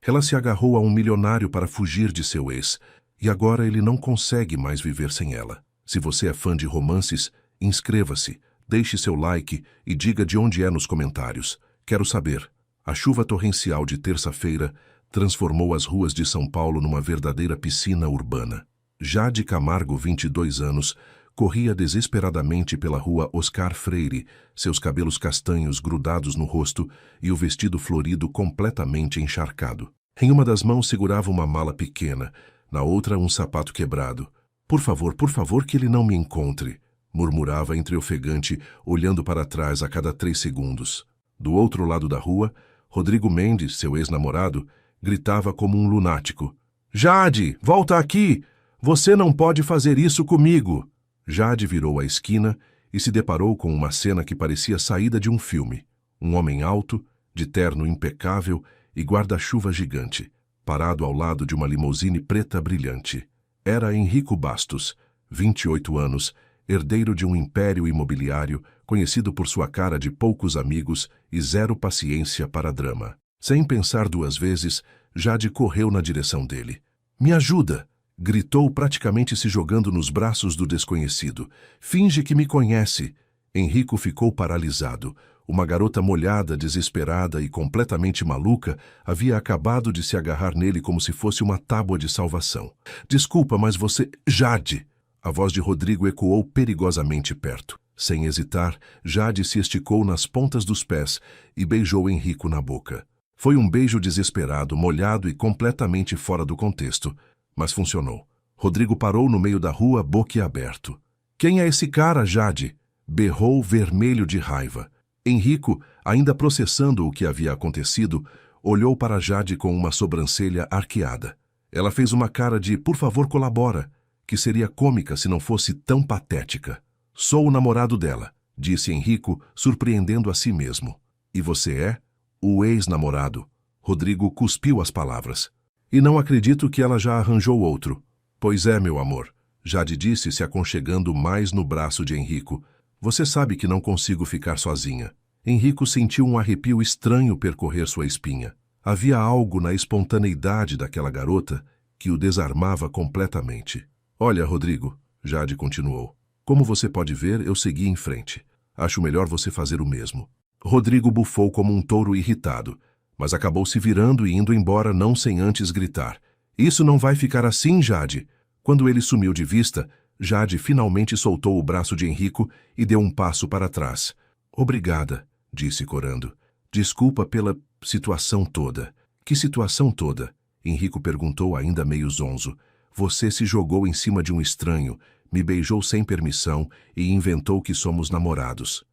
Ela se agarrou a um milionário para fugir de seu ex, e agora ele não consegue mais viver sem ela. Se você é fã de romances, inscreva-se, deixe seu like e diga de onde é nos comentários. Quero saber. A chuva torrencial de terça-feira transformou as ruas de São Paulo numa verdadeira piscina urbana. Jade Camargo, 22 anos, corria desesperadamente pela rua Oscar Freire, seus cabelos castanhos grudados no rosto e o vestido florido completamente encharcado. Em uma das mãos segurava uma mala pequena, na outra um sapato quebrado. Por favor, que ele não me encontre, murmurava entre ofegante, olhando para trás a cada 3 segundos. Do outro lado da rua, Rodrigo Mendes, seu ex-namorado, gritava como um lunático. Jade, volta aqui! Você não pode fazer isso comigo! Jade virou a esquina e se deparou com uma cena que parecia saída de um filme. Um homem alto, de terno impecável e guarda-chuva gigante, parado ao lado de uma limusine preta brilhante. Era Henrico Bastos, 28 anos, herdeiro de um império imobiliário, conhecido por sua cara de poucos amigos e zero paciência para drama. Sem pensar 2 vezes, Jade correu na direção dele. Me ajuda! Gritou, praticamente se jogando nos braços do desconhecido. Finge que me conhece. Henrico ficou paralisado. Uma garota molhada, desesperada e completamente maluca havia acabado de se agarrar nele como se fosse uma tábua de salvação. Desculpa, mas você... Jade! A voz de Rodrigo ecoou perigosamente perto. Sem hesitar, Jade se esticou nas pontas dos pés e beijou Henrico na boca. Foi um beijo desesperado, molhado e completamente fora do contexto. Mas funcionou. Rodrigo parou no meio da rua, boquiaberto. Quem é esse cara, Jade? Berrou, vermelho de raiva. Henrico, ainda processando o que havia acontecido, olhou para Jade com uma sobrancelha arqueada. Ela fez uma cara de, por favor, colabora, que seria cômica se não fosse tão patética. Sou o namorado dela, disse Henrico, surpreendendo a si mesmo. E você é? O ex-namorado. Rodrigo cuspiu as palavras. E não acredito que ela já arranjou outro. Pois é, meu amor, Jade disse, se aconchegando mais no braço de Henrico. Você sabe que não consigo ficar sozinha. Henrico sentiu um arrepio estranho percorrer sua espinha. Havia algo na espontaneidade daquela garota que o desarmava completamente. Olha, Rodrigo, Jade continuou. Como você pode ver, eu segui em frente. Acho melhor você fazer o mesmo. Rodrigo bufou como um touro irritado, mas acabou se virando e indo embora não sem antes gritar. Isso não vai ficar assim, Jade. Quando ele sumiu de vista, Jade finalmente soltou o braço de Henrico e deu um passo para trás. Obrigada, disse corando. Desculpa pela situação toda. Que situação toda? Henrico perguntou ainda meio zonzo. Você se jogou em cima de um estranho, me beijou sem permissão e inventou que somos namorados.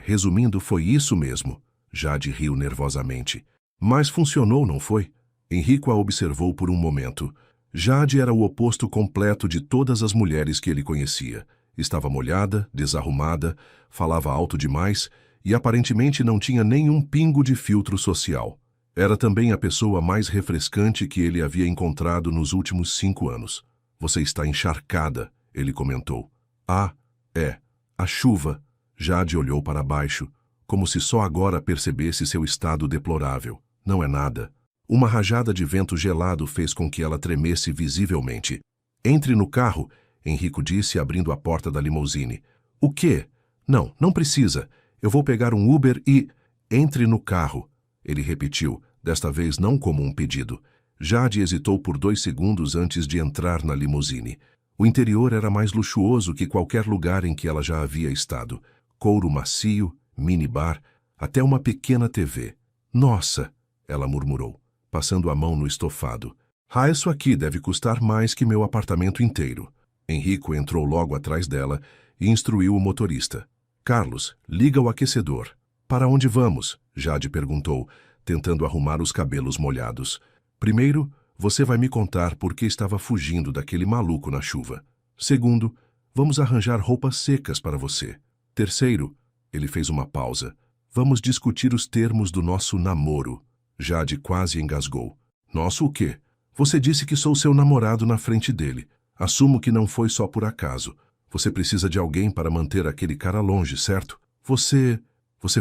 Resumindo, foi isso mesmo. Jade riu nervosamente. Mas funcionou, não foi? Henrico a observou por um momento. Jade era o oposto completo de todas as mulheres que ele conhecia. Estava molhada, desarrumada, falava alto demais e aparentemente não tinha nenhum pingo de filtro social. Era também a pessoa mais refrescante que ele havia encontrado nos últimos 5 anos. Você está encharcada, ele comentou. Ah, é. A chuva. Jade olhou para baixo, como se só agora percebesse seu estado deplorável. Não é nada. Uma rajada de vento gelado fez com que ela tremesse visivelmente. Entre no carro, Henrico disse, abrindo a porta da limusine. O quê? Não, não precisa. Eu vou pegar um Uber e... Entre no carro, ele repetiu, desta vez não como um pedido. Jade hesitou por 2 segundos antes de entrar na limusine. O interior era mais luxuoso que qualquer lugar em que ela já havia estado. Couro macio, minibar, até uma pequena TV. Nossa, ela murmurou, passando a mão no estofado. Isso aqui deve custar mais que meu apartamento inteiro. Henrico entrou logo atrás dela e instruiu o motorista. Carlos, liga o aquecedor. Para onde vamos? Jade perguntou, tentando arrumar os cabelos molhados. Primeiro, você vai me contar por que estava fugindo daquele maluco na chuva. Segundo, vamos arranjar roupas secas para você. Terceiro, ele fez uma pausa. Vamos discutir os termos do nosso namoro. Jade quase engasgou. Nosso o quê? Você disse que sou seu namorado na frente dele. Assumo que não foi só por acaso. Você precisa de alguém para manter aquele cara longe, certo? Você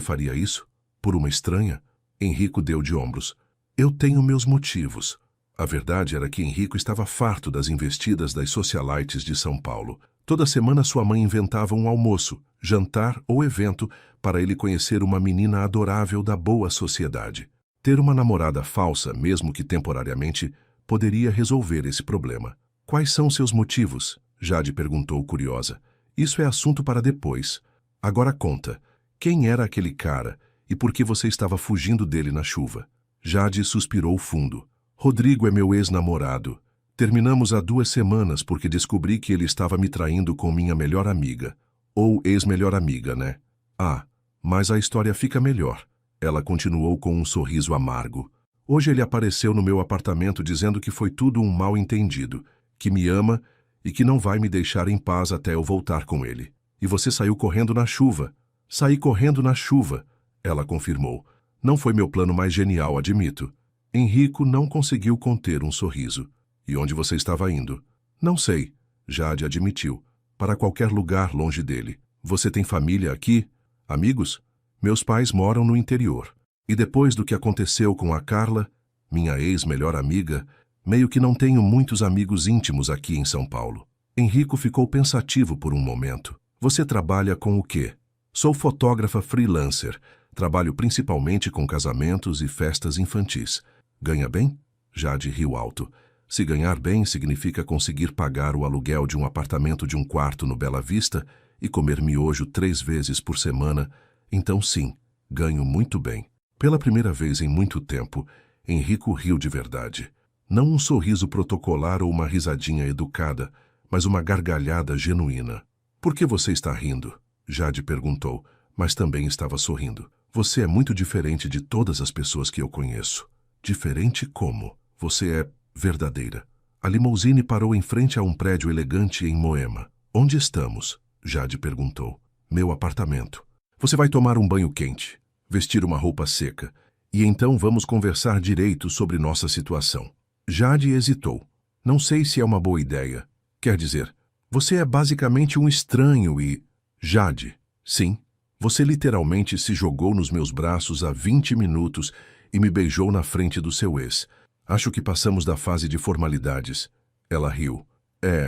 faria isso? Por uma estranha? Henrico deu de ombros. Eu tenho meus motivos. A verdade era que Henrico estava farto das investidas das socialites de São Paulo. Toda semana sua mãe inventava um almoço, jantar ou evento para ele conhecer uma menina adorável da boa sociedade. Ter uma namorada falsa, mesmo que temporariamente, poderia resolver esse problema. Quais são seus motivos? Jade perguntou curiosa. Isso é assunto para depois. Agora conta. Quem era aquele cara e por que você estava fugindo dele na chuva? Jade suspirou fundo. Rodrigo é meu ex-namorado. Terminamos há 2 semanas porque descobri que ele estava me traindo com minha melhor amiga. Ou ex-melhor amiga, né? Ah, mas a história fica melhor. Ela continuou com um sorriso amargo. Hoje ele apareceu no meu apartamento dizendo que foi tudo um mal-entendido, que me ama e que não vai me deixar em paz até eu voltar com ele. E você saiu correndo na chuva. Saí correndo na chuva, ela confirmou. Não foi meu plano mais genial, admito. Henrico não conseguiu conter um sorriso. E onde você estava indo? Não sei, Jade admitiu. Para qualquer lugar longe dele. Você tem família aqui? Amigos? Meus pais moram no interior. E depois do que aconteceu com a Carla, minha ex-melhor amiga, meio que não tenho muitos amigos íntimos aqui em São Paulo. Henrico ficou pensativo por um momento. Você trabalha com o quê? Sou fotógrafa freelancer. Trabalho principalmente com casamentos e festas infantis. Ganha bem? Jade riu alto. Se ganhar bem significa conseguir pagar o aluguel de um apartamento de 1 quarto no Bela Vista e comer miojo 3 vezes por semana, então sim, ganho muito bem. Pela primeira vez em muito tempo, Henrico riu de verdade. Não um sorriso protocolar ou uma risadinha educada, mas uma gargalhada genuína. Por que você está rindo? Jade perguntou, mas também estava sorrindo. Você é muito diferente de todas as pessoas que eu conheço. Diferente como? Você é verdadeira. A limousine parou em frente a um prédio elegante em Moema. Onde estamos? Jade perguntou. Meu apartamento. Você vai tomar um banho quente, vestir uma roupa seca, e então vamos conversar direito sobre nossa situação. Jade hesitou. Não sei se é uma boa ideia. Quer dizer, você é basicamente um estranho e... Jade, sim. Você literalmente se jogou nos meus braços há 20 minutos e me beijou na frente do seu ex. Acho que passamos da fase de formalidades. Ela riu.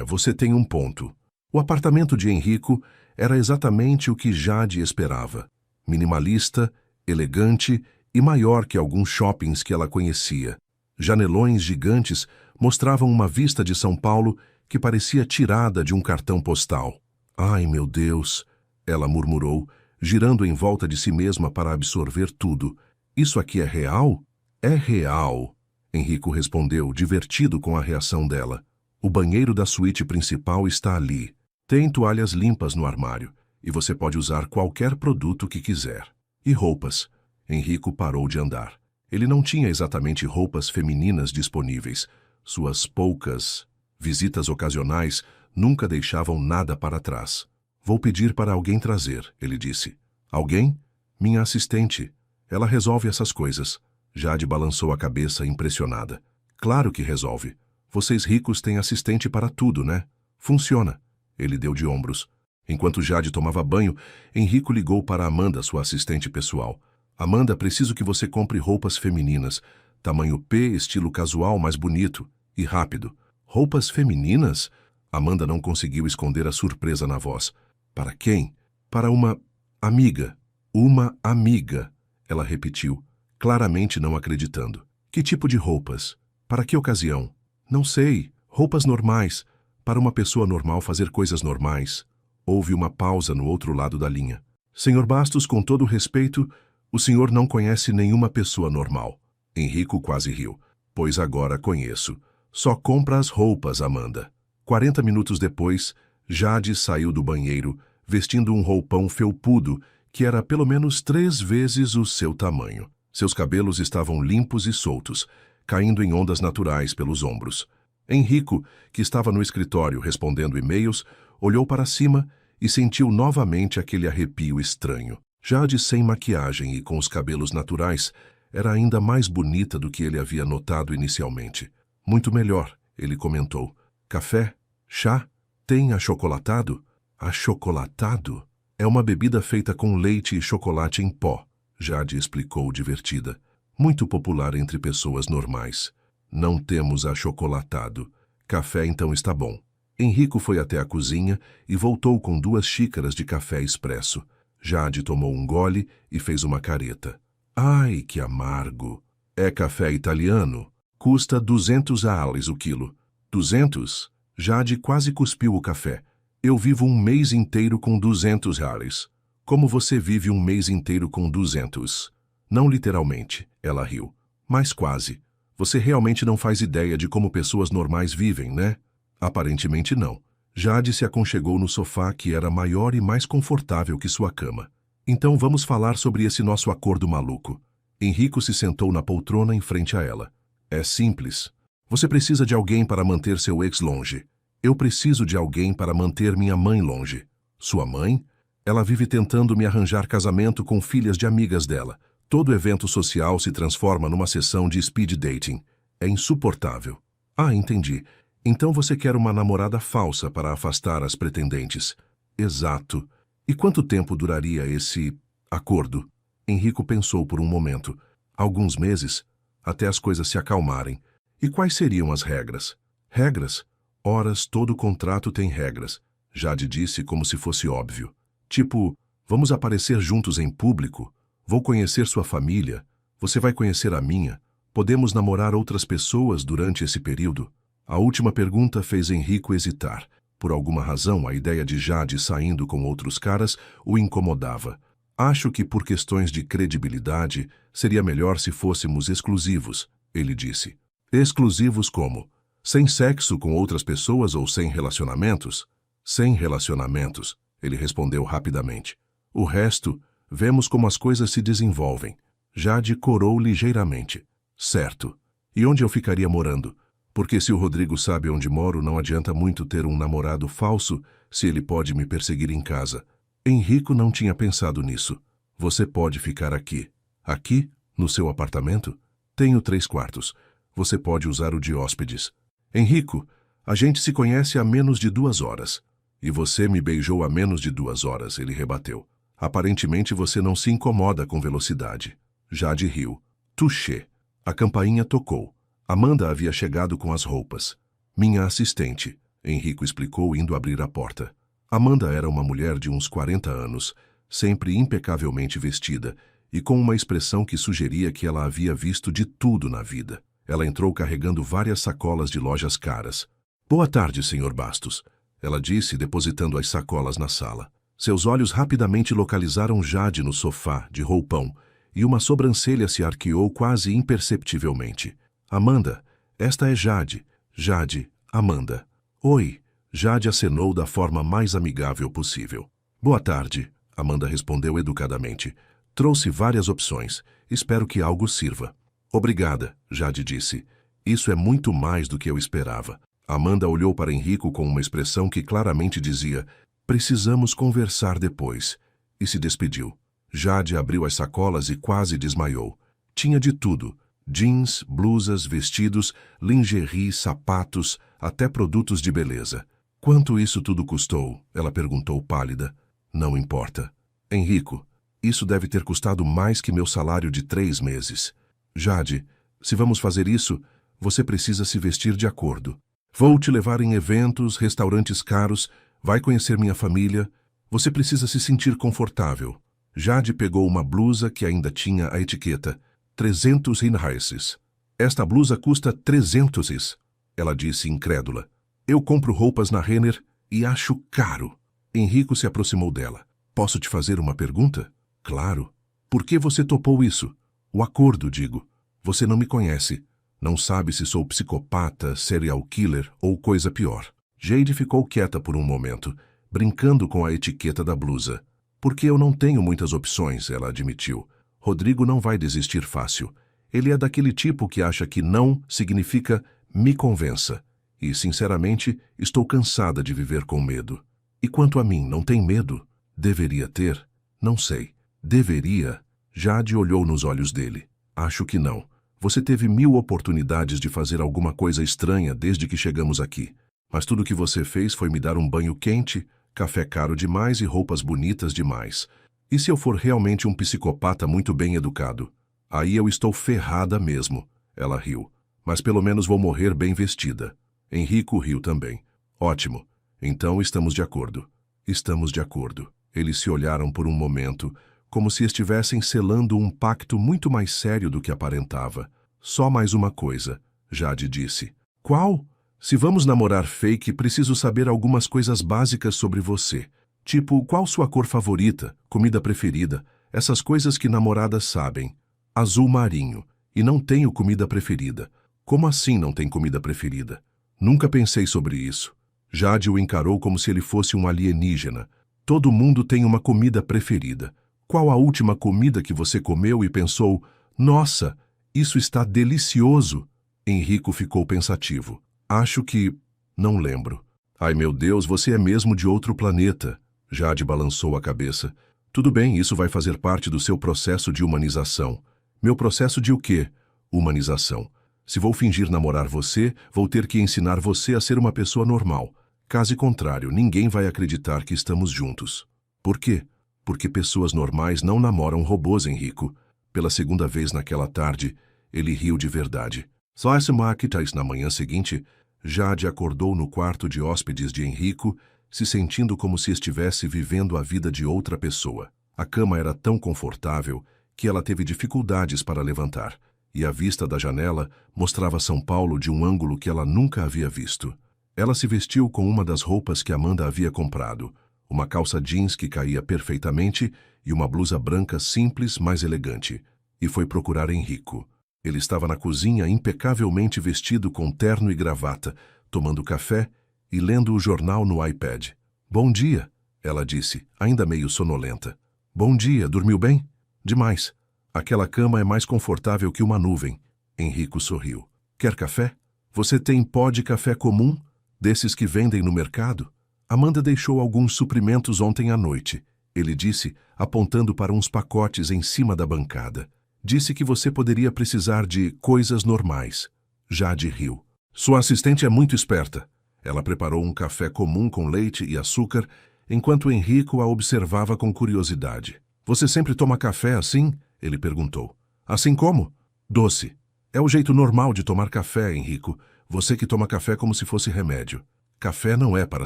Você tem um ponto. O apartamento de Henrico era exatamente o que Jade esperava. Minimalista, elegante e maior que alguns shoppings que ela conhecia. Janelões gigantes mostravam uma vista de São Paulo que parecia tirada de um cartão postal. Ai, meu Deus, ela murmurou, girando em volta de si mesma para absorver tudo. Isso aqui é real? É real, Henrico respondeu, divertido com a reação dela. O banheiro da suíte principal está ali. Tem toalhas limpas no armário, e você pode usar qualquer produto que quiser. E roupas? Henrico parou de andar. Ele não tinha exatamente roupas femininas disponíveis. Suas poucas visitas ocasionais nunca deixavam nada para trás. Vou pedir para alguém trazer, ele disse. Alguém? Minha assistente. Ela resolve essas coisas. Jade balançou a cabeça impressionada. Claro que resolve. Vocês ricos têm assistente para tudo, né? Funciona. Ele deu de ombros. Enquanto Jade tomava banho, Henrico ligou para Amanda, sua assistente pessoal. Amanda, preciso que você compre roupas femininas. Tamanho P, estilo casual, mais bonito. E rápido. Roupas femininas? Amanda não conseguiu esconder a surpresa na voz. Para quem? Para uma amiga. Uma amiga, ela repetiu, claramente não acreditando. Que tipo de roupas? Para que ocasião? Não sei. Roupas normais. Para uma pessoa normal fazer coisas normais. Houve uma pausa no outro lado da linha. Senhor Bastos, com todo respeito, o senhor não conhece nenhuma pessoa normal. Henrico quase riu. Pois agora conheço. Só compra as roupas, Amanda. 40 minutos depois, Jade saiu do banheiro, vestindo um roupão felpudo, que era pelo menos 3 vezes o seu tamanho. Seus cabelos estavam limpos e soltos, caindo em ondas naturais pelos ombros. Henrico, que estava no escritório respondendo e-mails, olhou para cima e sentiu novamente aquele arrepio estranho. Jade sem maquiagem e com os cabelos naturais, era ainda mais bonita do que ele havia notado inicialmente. Muito melhor, ele comentou. Café? Chá? Tem achocolatado? Achocolatado? É uma bebida feita com leite e chocolate em pó, Jade explicou divertida. Muito popular entre pessoas normais. Não temos achocolatado. Café então está bom. Henrico foi até a cozinha e voltou com 2 xícaras de café expresso. Jade tomou um gole e fez uma careta. Ai, que amargo. É café italiano. Custa 200 reais o quilo. 200? Jade quase cuspiu o café. Eu vivo um mês inteiro com 200 reais. Como você vive um mês inteiro com 200? Não literalmente, ela riu. Mas quase. Você realmente não faz ideia de como pessoas normais vivem, né? Aparentemente não. Jade se aconchegou no sofá que era maior e mais confortável que sua cama. Então vamos falar sobre esse nosso acordo maluco. Henrico se sentou na poltrona em frente a ela. É simples. Você precisa de alguém para manter seu ex longe. Eu preciso de alguém para manter minha mãe longe. Sua mãe? Ela vive tentando me arranjar casamento com filhas de amigas dela. Todo evento social se transforma numa sessão de speed dating. É insuportável. Ah, entendi. Então você quer uma namorada falsa para afastar as pretendentes. Exato. E quanto tempo duraria esse acordo? Henrico pensou por um momento. Alguns meses, até as coisas se acalmarem. E quais seriam as regras? Regras? Horas, todo contrato tem regras. Jade disse como se fosse óbvio. Tipo, vamos aparecer juntos em público? Vou conhecer sua família. Você vai conhecer a minha. Podemos namorar outras pessoas durante esse período? A última pergunta fez Henrico hesitar. Por alguma razão, a ideia de Jade saindo com outros caras o incomodava. Acho que por questões de credibilidade, seria melhor se fôssemos exclusivos, ele disse. Exclusivos como? Sem sexo com outras pessoas ou sem relacionamentos? Sem relacionamentos, ele respondeu rapidamente. O resto, vemos como as coisas se desenvolvem. Jade corou ligeiramente. Certo. E onde eu ficaria morando? Porque se o Rodrigo sabe onde moro, não adianta muito ter um namorado falso se ele pode me perseguir em casa. Henrico não tinha pensado nisso. Você pode ficar aqui. Aqui? No seu apartamento? Tenho 3 quartos. Você pode usar o de hóspedes. Henrico, a gente se conhece há menos de 2 horas. E você me beijou há menos de 2 horas, ele rebateu. Aparentemente você não se incomoda com velocidade. Jade riu. Touché. A campainha tocou. Amanda havia chegado com as roupas. Minha assistente, Henrico explicou indo abrir a porta. Amanda era uma mulher de uns 40 anos, sempre impecavelmente vestida e com uma expressão que sugeria que ela havia visto de tudo na vida. Ela entrou carregando várias sacolas de lojas caras. Boa tarde, Sr. Bastos, ela disse, depositando as sacolas na sala. Seus olhos rapidamente localizaram Jade no sofá, de roupão, e uma sobrancelha se arqueou quase imperceptivelmente. Amanda, esta é Jade. Jade, Amanda. Oi. Jade acenou da forma mais amigável possível. Boa tarde, Amanda respondeu educadamente. Trouxe várias opções. Espero que algo sirva. Obrigada, Jade disse. Isso é muito mais do que eu esperava. Amanda olhou para Henrico com uma expressão que claramente dizia: precisamos conversar depois. E se despediu. Jade abriu as sacolas e quase desmaiou. Tinha de tudo. Jeans, blusas, vestidos, lingerie, sapatos, até produtos de beleza. Quanto isso tudo custou? Ela perguntou pálida. Não importa. Henrico, isso deve ter custado mais que meu salário de 3 meses. Jade, se vamos fazer isso, você precisa se vestir de acordo. Vou te levar em eventos, restaurantes caros, vai conhecer minha família. Você precisa se sentir confortável. Jade pegou uma blusa que ainda tinha a etiqueta 300 reais. Esta blusa custa 300, ela disse incrédula. Eu compro roupas na Renner e acho caro. Henrico se aproximou dela. Posso te fazer uma pergunta? Claro. Por que você topou isso? O acordo, digo. Você não me conhece. Não sabe se sou psicopata, serial killer ou coisa pior. Jade ficou quieta por um momento, brincando com a etiqueta da blusa. Porque eu não tenho muitas opções, ela admitiu. Rodrigo não vai desistir fácil. Ele é daquele tipo que acha que não significa me convença. E, sinceramente, estou cansada de viver com medo. E quanto a mim, não tem medo? Deveria ter? Não sei. Deveria? Jade olhou nos olhos dele. Acho que não. Você teve 1000 oportunidades de fazer alguma coisa estranha desde que chegamos aqui. Mas tudo que você fez foi me dar um banho quente, café caro demais e roupas bonitas demais. E se eu for realmente um psicopata muito bem educado? Aí eu estou ferrada mesmo. Ela riu. Mas pelo menos vou morrer bem vestida. Henrico riu também. Ótimo. Então estamos de acordo. Estamos de acordo. Eles se olharam por um momento, como se estivessem selando um pacto muito mais sério do que aparentava. Só mais uma coisa, Jade disse. Qual? Se vamos namorar fake, preciso saber algumas coisas básicas sobre você. Tipo, qual sua cor favorita, comida preferida, essas coisas que namoradas sabem. Azul marinho. E não tenho comida preferida. Como assim não tem comida preferida? Nunca pensei sobre isso. Jade o encarou como se ele fosse um alienígena. Todo mundo tem uma comida preferida. Qual a última comida que você comeu e pensou, nossa, isso está delicioso? Henrico ficou pensativo. Acho que... não lembro. Ai meu Deus, você é mesmo de outro planeta. Jade balançou a cabeça. Tudo bem, isso vai fazer parte do seu processo de humanização. Meu processo de o quê? Humanização. Se vou fingir namorar você, vou ter que ensinar você a ser uma pessoa normal. Caso contrário, ninguém vai acreditar que estamos juntos. Por quê? Porque pessoas normais não namoram robôs, Henrico. Pela segunda vez naquela tarde, ele riu de verdade. Só essa maquitais na manhã seguinte, Jade acordou no quarto de hóspedes de Henrico, se sentindo como se estivesse vivendo a vida de outra pessoa. A cama era tão confortável que ela teve dificuldades para levantar, e a vista da janela mostrava São Paulo de um ângulo que ela nunca havia visto. Ela se vestiu com uma das roupas que Amanda havia comprado, uma calça jeans que caía perfeitamente e uma blusa branca simples, mas elegante, e foi procurar Henrico. Ele estava na cozinha impecavelmente vestido com terno e gravata, tomando café e lendo o jornal no iPad. Bom dia, ela disse, ainda meio sonolenta. Bom dia, dormiu bem? Demais. Aquela cama é mais confortável que uma nuvem. Henrico sorriu. Quer café? Você tem pó de café comum? Desses que vendem no mercado? Amanda deixou alguns suprimentos ontem à noite. Ele disse, apontando para uns pacotes em cima da bancada. Disse que você poderia precisar de coisas normais. Jade riu. Sua assistente é muito esperta. Ela preparou um café comum com leite e açúcar, enquanto Henrico a observava com curiosidade. Você sempre toma café assim? Ele perguntou. Assim como? Doce. É o jeito normal de tomar café, Henrico. Você que toma café como se fosse remédio. Café não é para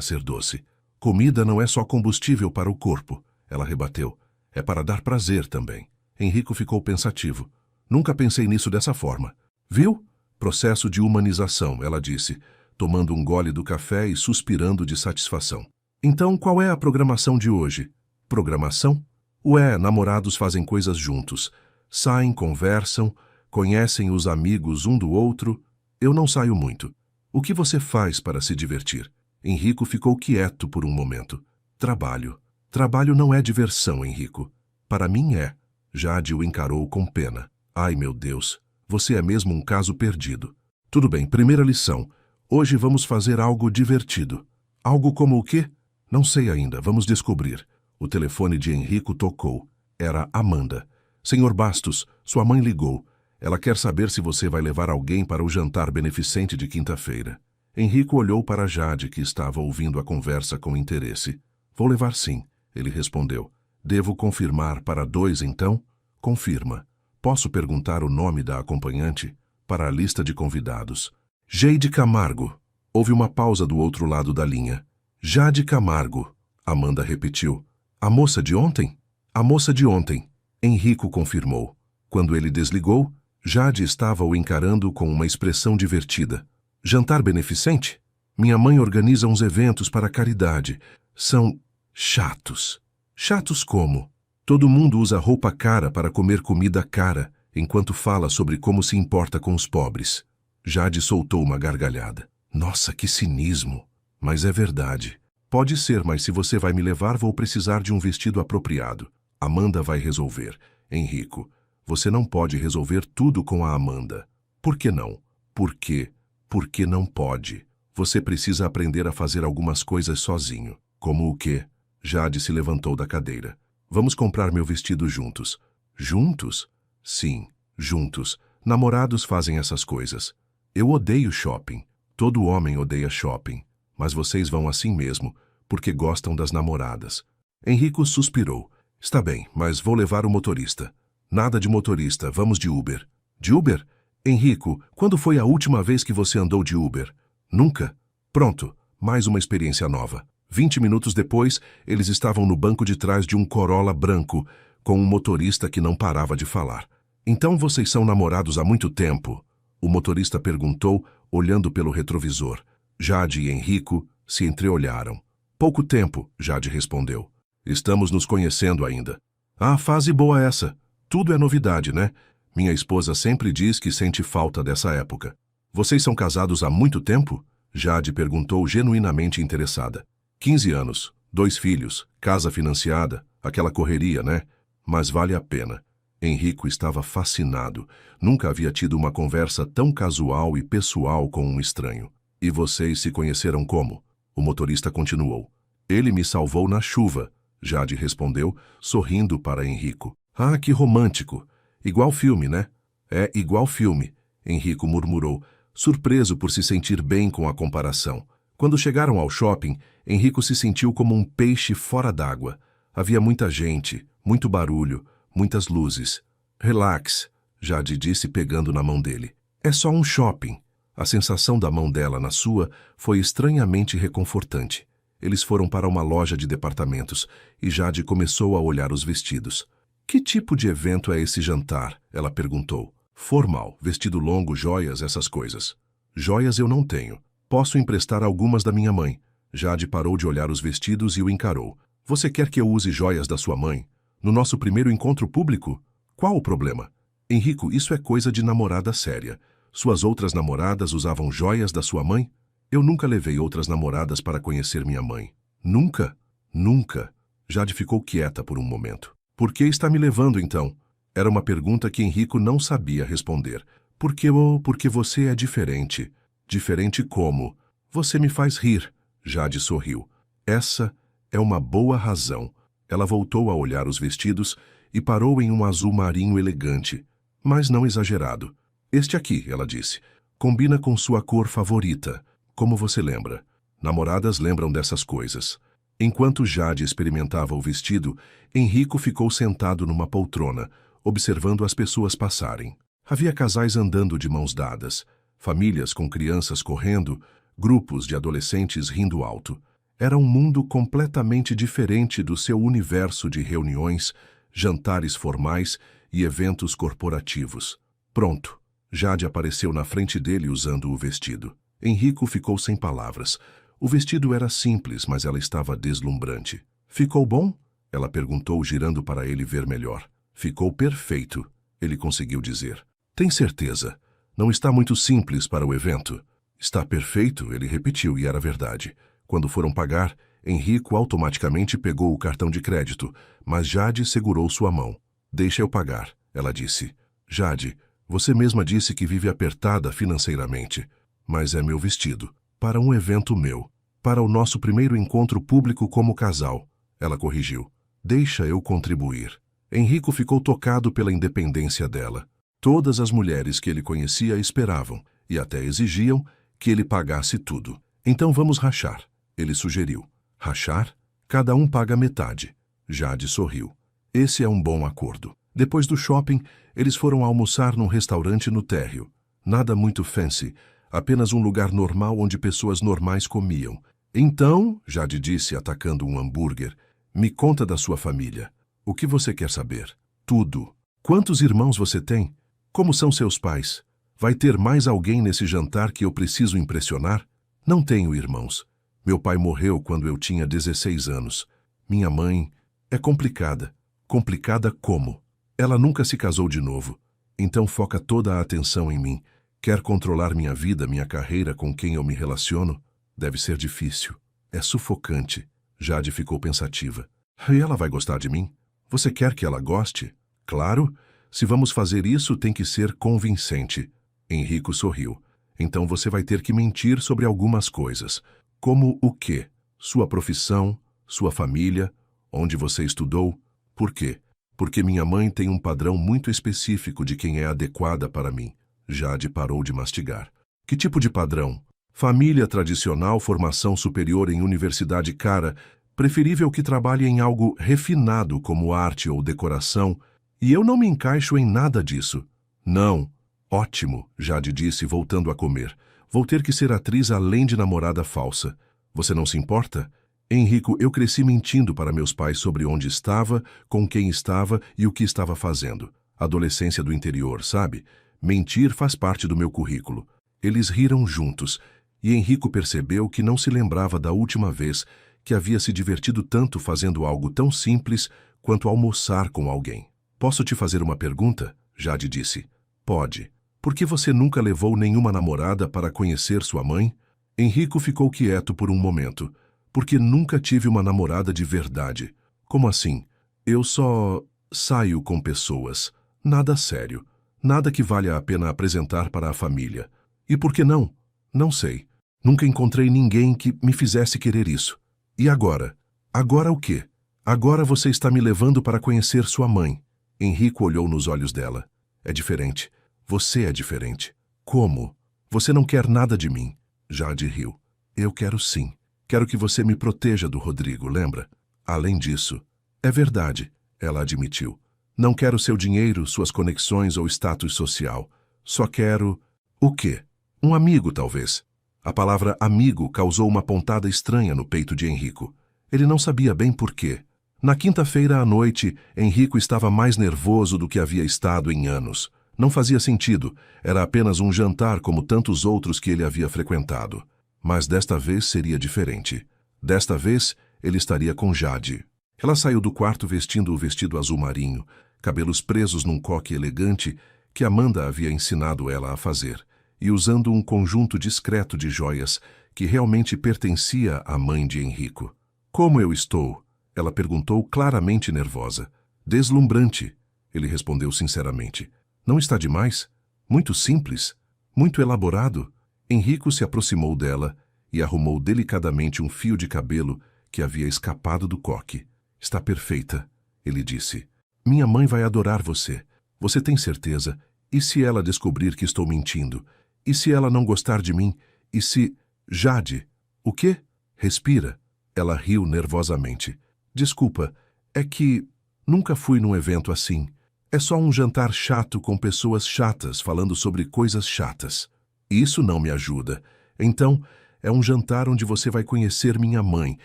ser doce. Comida não é só combustível para o corpo. Ela rebateu. É para dar prazer também. Henrico ficou pensativo. Nunca pensei nisso dessa forma. Viu? Processo de humanização, ela disse, tomando um gole do café e suspirando de satisfação. Então, qual é a programação de hoje? Programação? Ué, namorados fazem coisas juntos. Saem, conversam, conhecem os amigos um do outro. Eu não saio muito. O que você faz para se divertir? Henrico ficou quieto por um momento. Trabalho. Trabalho não é diversão, Henrico. Para mim é. Jade o encarou com pena. Ai, meu Deus, você é mesmo um caso perdido. Tudo bem, primeira lição. Hoje vamos fazer algo divertido. Algo como o quê? Não sei ainda, vamos descobrir. O telefone de Henrico tocou. Era Amanda. Senhor Bastos, sua mãe ligou. Ela quer saber se você vai levar alguém para o jantar beneficente de quinta-feira. Henrico olhou para Jade, que estava ouvindo a conversa com interesse. Vou levar sim, ele respondeu. Devo confirmar para 2, então? Confirma. Posso perguntar o nome da acompanhante? Para a lista de convidados. Jade Camargo. Houve uma pausa do outro lado da linha. Jade Camargo. Amanda repetiu. A moça de ontem? A moça de ontem. Henrico confirmou. Quando ele desligou, Jade estava o encarando com uma expressão divertida. Jantar beneficente? Minha mãe organiza uns eventos para caridade. São chatos. Chatos como? Todo mundo usa roupa cara para comer comida cara, enquanto fala sobre como se importa com os pobres. Jade soltou uma gargalhada. Nossa, que cinismo! Mas é verdade. Pode ser, mas se você vai me levar, vou precisar de um vestido apropriado. Amanda vai resolver. Henrico, você não pode resolver tudo com a Amanda. Por que não? Por quê? Porque não pode. Você precisa aprender a fazer algumas coisas sozinho. Como o quê? Jade se levantou da cadeira. Vamos comprar meu vestido juntos. Juntos? Sim, juntos. Namorados fazem essas coisas. Eu odeio shopping. Todo homem odeia shopping. Mas vocês vão assim mesmo, porque gostam das namoradas. Henrico suspirou. Está bem, mas vou levar o motorista. Nada de motorista, vamos de Uber. De Uber? Henrico, quando foi a última vez que você andou de Uber? Nunca. Pronto, mais uma experiência nova. 20 minutos depois, eles estavam no banco de trás de um Corolla branco, com um motorista que não parava de falar. Então vocês são namorados há muito tempo? O motorista perguntou, olhando pelo retrovisor. Jade e Henrico se entreolharam. Pouco tempo, Jade respondeu. Estamos nos conhecendo ainda. Ah, fase boa essa. Tudo é novidade, né? Minha esposa sempre diz que sente falta dessa época. Vocês são casados há muito tempo? Jade perguntou genuinamente interessada. 15 anos, 2 filhos, casa financiada, aquela correria, né? Mas vale a pena. Henrico estava fascinado. Nunca havia tido uma conversa tão casual e pessoal com um estranho. E vocês se conheceram como? O motorista continuou. Ele me salvou na chuva, Jade respondeu, sorrindo para Henrico. Ah, que romântico. Igual filme, né? É igual filme, Henrico murmurou, surpreso por se sentir bem com a comparação. Quando chegaram ao shopping, Henrico se sentiu como um peixe fora d'água. Havia muita gente, muito barulho, muitas luzes. Relax, Jade disse pegando na mão dele. É só um shopping. A sensação da mão dela na sua foi estranhamente reconfortante. Eles foram para uma loja de departamentos e Jade começou a olhar os vestidos. Que tipo de evento é esse jantar? Ela perguntou. Formal, vestido longo, joias, essas coisas. Joias eu não tenho. Posso emprestar algumas da minha mãe. Jade parou de olhar os vestidos e o encarou. Você quer que eu use joias da sua mãe? No nosso primeiro encontro público? Qual o problema? Henrico, isso é coisa de namorada séria. Suas outras namoradas usavam joias da sua mãe? Eu nunca levei outras namoradas para conhecer minha mãe. Nunca? Nunca. Jade ficou quieta por um momento. Por que está me levando, então? Era uma pergunta que Henrico não sabia responder. Porque você é diferente. Diferente como? Você me faz rir. Jade sorriu. Essa é uma boa razão. Ela voltou a olhar os vestidos e parou em um azul marinho elegante, mas não exagerado. Este aqui, ela disse, combina com sua cor favorita. Como você lembra? Namoradas lembram dessas coisas. Enquanto Jade experimentava o vestido, Henrico ficou sentado numa poltrona, observando as pessoas passarem. Havia casais andando de mãos dadas, famílias com crianças correndo, grupos de adolescentes rindo alto. Era um mundo completamente diferente do seu universo de reuniões, jantares formais e eventos corporativos. Pronto. Jade apareceu na frente dele usando o vestido. Henrico ficou sem palavras. O vestido era simples, mas ela estava deslumbrante. Ficou bom? Ela perguntou, girando para ele ver melhor. Ficou perfeito, ele conseguiu dizer. Tem certeza? Não está muito simples para o evento? Está perfeito, ele repetiu, e era verdade. Quando foram pagar, Henrico automaticamente pegou o cartão de crédito, mas Jade segurou sua mão. Deixa eu pagar, ela disse. Jade, você mesma disse que vive apertada financeiramente. Mas é meu vestido. Para um evento meu. Para o nosso primeiro encontro público como casal. Ela corrigiu. Deixa eu contribuir. Henrico ficou tocado pela independência dela. Todas as mulheres que ele conhecia esperavam, e até exigiam, que ele pagasse tudo. Então vamos rachar, ele sugeriu. Rachar? Cada um paga metade. Jade sorriu. Esse é um bom acordo. Depois do shopping, eles foram almoçar num restaurante no térreo. Nada muito fancy, apenas um lugar normal onde pessoas normais comiam. Então, Jade disse, atacando um hambúrguer, me conta da sua família. O que você quer saber? Tudo. Quantos irmãos você tem? Como são seus pais? Vai ter mais alguém nesse jantar que eu preciso impressionar? Não tenho irmãos. Meu pai morreu quando eu tinha 16 anos. Minha mãe é complicada. Complicada como? Ela nunca se casou de novo. Então foca toda a atenção em mim. Quer controlar minha vida, minha carreira, com quem eu me relaciono? Deve ser difícil. É sufocante. Jade ficou pensativa. E ela vai gostar de mim? Você quer que ela goste? Claro. Se vamos fazer isso, tem que ser convincente. Henrico sorriu. Então você vai ter que mentir sobre algumas coisas. Como o quê? Sua profissão, sua família, onde você estudou. Por quê? Porque minha mãe tem um padrão muito específico de quem é adequada para mim. Jade parou de mastigar. Que tipo de padrão? Família tradicional, formação superior em universidade cara, preferível que trabalhe em algo refinado como arte ou decoração, E eu não me encaixo em nada disso. Não. Ótimo, Jade disse, voltando a comer. Vou ter que ser atriz além de namorada falsa. Você não se importa? Henrico, eu cresci mentindo para meus pais sobre onde estava, com quem estava e o que estava fazendo. Adolescência do interior, sabe? Mentir faz parte do meu currículo. Eles riram juntos, e Henrico percebeu que não se lembrava da última vez que havia se divertido tanto fazendo algo tão simples quanto almoçar com alguém. Posso te fazer uma pergunta? Jade disse. Pode. Por que você nunca levou nenhuma namorada para conhecer sua mãe? Henrico ficou quieto por um momento. Porque nunca tive uma namorada de verdade. Como assim? Eu só saio com pessoas. Nada sério. Nada que valha a pena apresentar para a família. E por que não? Não sei. Nunca encontrei ninguém que me fizesse querer isso. E agora? Agora o quê? Agora você está me levando para conhecer sua mãe. Henrico olhou nos olhos dela. É diferente. Você é diferente. Como? Você não quer nada de mim. Jade riu. Eu quero sim. Quero que você me proteja do Rodrigo, lembra? Além disso, é verdade, ela admitiu. Não quero seu dinheiro, suas conexões ou status social. Só quero... o quê? Um amigo, talvez. A palavra amigo causou uma pontada estranha no peito de Henrico. Ele não sabia bem por quê. Na quinta-feira à noite, Henrico estava mais nervoso do que havia estado em anos. Não fazia sentido, era apenas um jantar como tantos outros que ele havia frequentado. Mas desta vez seria diferente. Desta vez, ele estaria com Jade. Ela saiu do quarto vestindo o vestido azul marinho, cabelos presos num coque elegante que Amanda havia ensinado ela a fazer, e usando um conjunto discreto de joias que realmente pertencia à mãe de Henrico. Como eu estou? Ela perguntou claramente nervosa. Deslumbrante, ele respondeu sinceramente. Não está demais? Muito simples? Muito elaborado? Henrico se aproximou dela e arrumou delicadamente um fio de cabelo que havia escapado do coque. Está perfeita, ele disse. Minha mãe vai adorar você. Você tem certeza? E se ela descobrir que estou mentindo? E se ela não gostar de mim? E se... Jade. O quê? Respira. Ela riu nervosamente. Desculpa, é que nunca fui num evento assim. É só um jantar chato com pessoas chatas falando sobre coisas chatas. Isso não me ajuda. Então, é um jantar onde você vai conhecer minha mãe,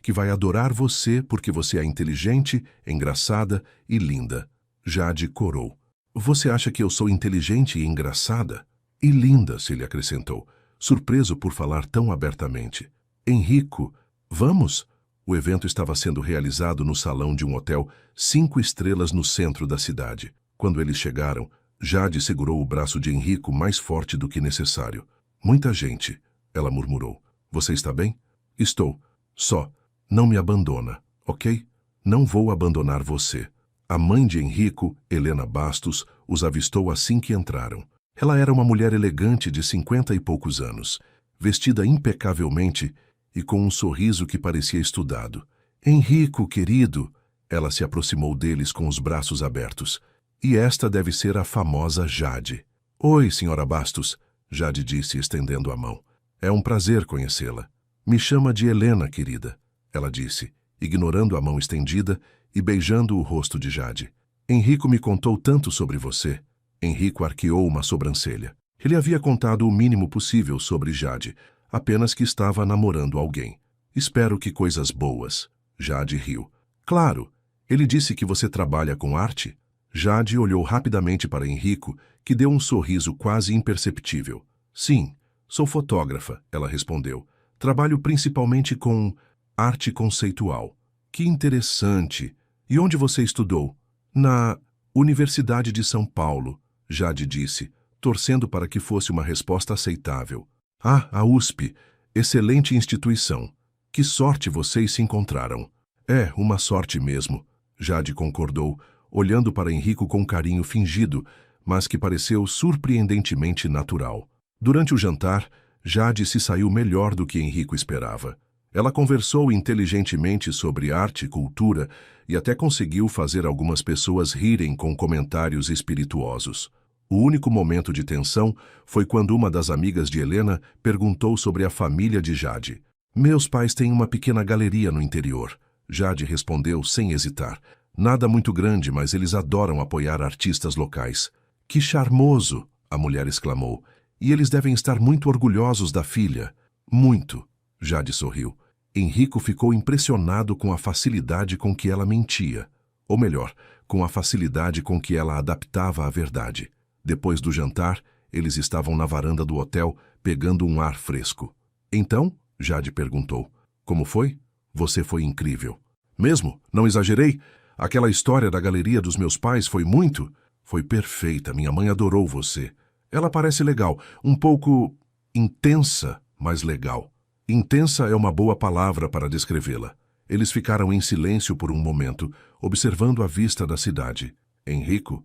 que vai adorar você porque você é inteligente, engraçada e linda. Jade corou. Você acha que eu sou inteligente e engraçada? E linda, se ele acrescentou, surpreso por falar tão abertamente. Henrico, vamos? O evento estava sendo realizado no salão de um hotel 5 estrelas no centro da cidade. Quando eles chegaram, Jade segurou o braço de Henrico mais forte do que necessário. Muita gente, ela murmurou. Você está bem? Estou. Só, não me abandona, ok? Não vou abandonar você. A mãe de Henrico, Helena Bastos, os avistou assim que entraram. Ela era uma mulher elegante de 50 e poucos anos, vestida impecavelmente e com um sorriso que parecia estudado. Henrico, querido, ela se aproximou deles com os braços abertos. E esta deve ser a famosa Jade. Oi, senhora Bastos, Jade disse, estendendo a mão. É um prazer conhecê-la. Me chama de Helena, querida, ela disse, ignorando a mão estendida e beijando o rosto de Jade. Henrico me contou tanto sobre você. Henrico arqueou uma sobrancelha. Ele havia contado o mínimo possível sobre Jade, apenas que estava namorando alguém. Espero que coisas boas. Jade riu. Claro, ele disse que você trabalha com arte? Jade olhou rapidamente para Henrico, que deu um sorriso quase imperceptível. Sim, sou fotógrafa, ela respondeu. Trabalho principalmente com arte conceitual. Que interessante. E onde você estudou? Na Universidade de São Paulo, Jade disse, torcendo para que fosse uma resposta aceitável. Ah, a USP. Excelente instituição. Que sorte vocês se encontraram. É, uma sorte mesmo, Jade concordou, olhando para Henrico com carinho fingido, mas que pareceu surpreendentemente natural. Durante o jantar, Jade se saiu melhor do que Henrico esperava. Ela conversou inteligentemente sobre arte e cultura e até conseguiu fazer algumas pessoas rirem com comentários espirituosos. O único momento de tensão foi quando uma das amigas de Helena perguntou sobre a família de Jade. Meus pais têm uma pequena galeria no interior, Jade respondeu sem hesitar. Nada muito grande, mas eles adoram apoiar artistas locais. Que charmoso! A mulher exclamou. E eles devem estar muito orgulhosos da filha. Muito. Jade sorriu. Henrico ficou impressionado com a facilidade com que ela mentia. Ou melhor, com a facilidade com que ela adaptava a verdade. Depois do jantar, eles estavam na varanda do hotel, pegando um ar fresco. Então, Jade perguntou, como foi? Você foi incrível. Mesmo? Não exagerei? Aquela história da galeria dos meus pais foi muito? Foi perfeita, minha mãe adorou você. Ela parece legal, um pouco intensa, mas legal. Intensa é uma boa palavra para descrevê-la. Eles ficaram em silêncio por um momento, observando a vista da cidade. Henrico?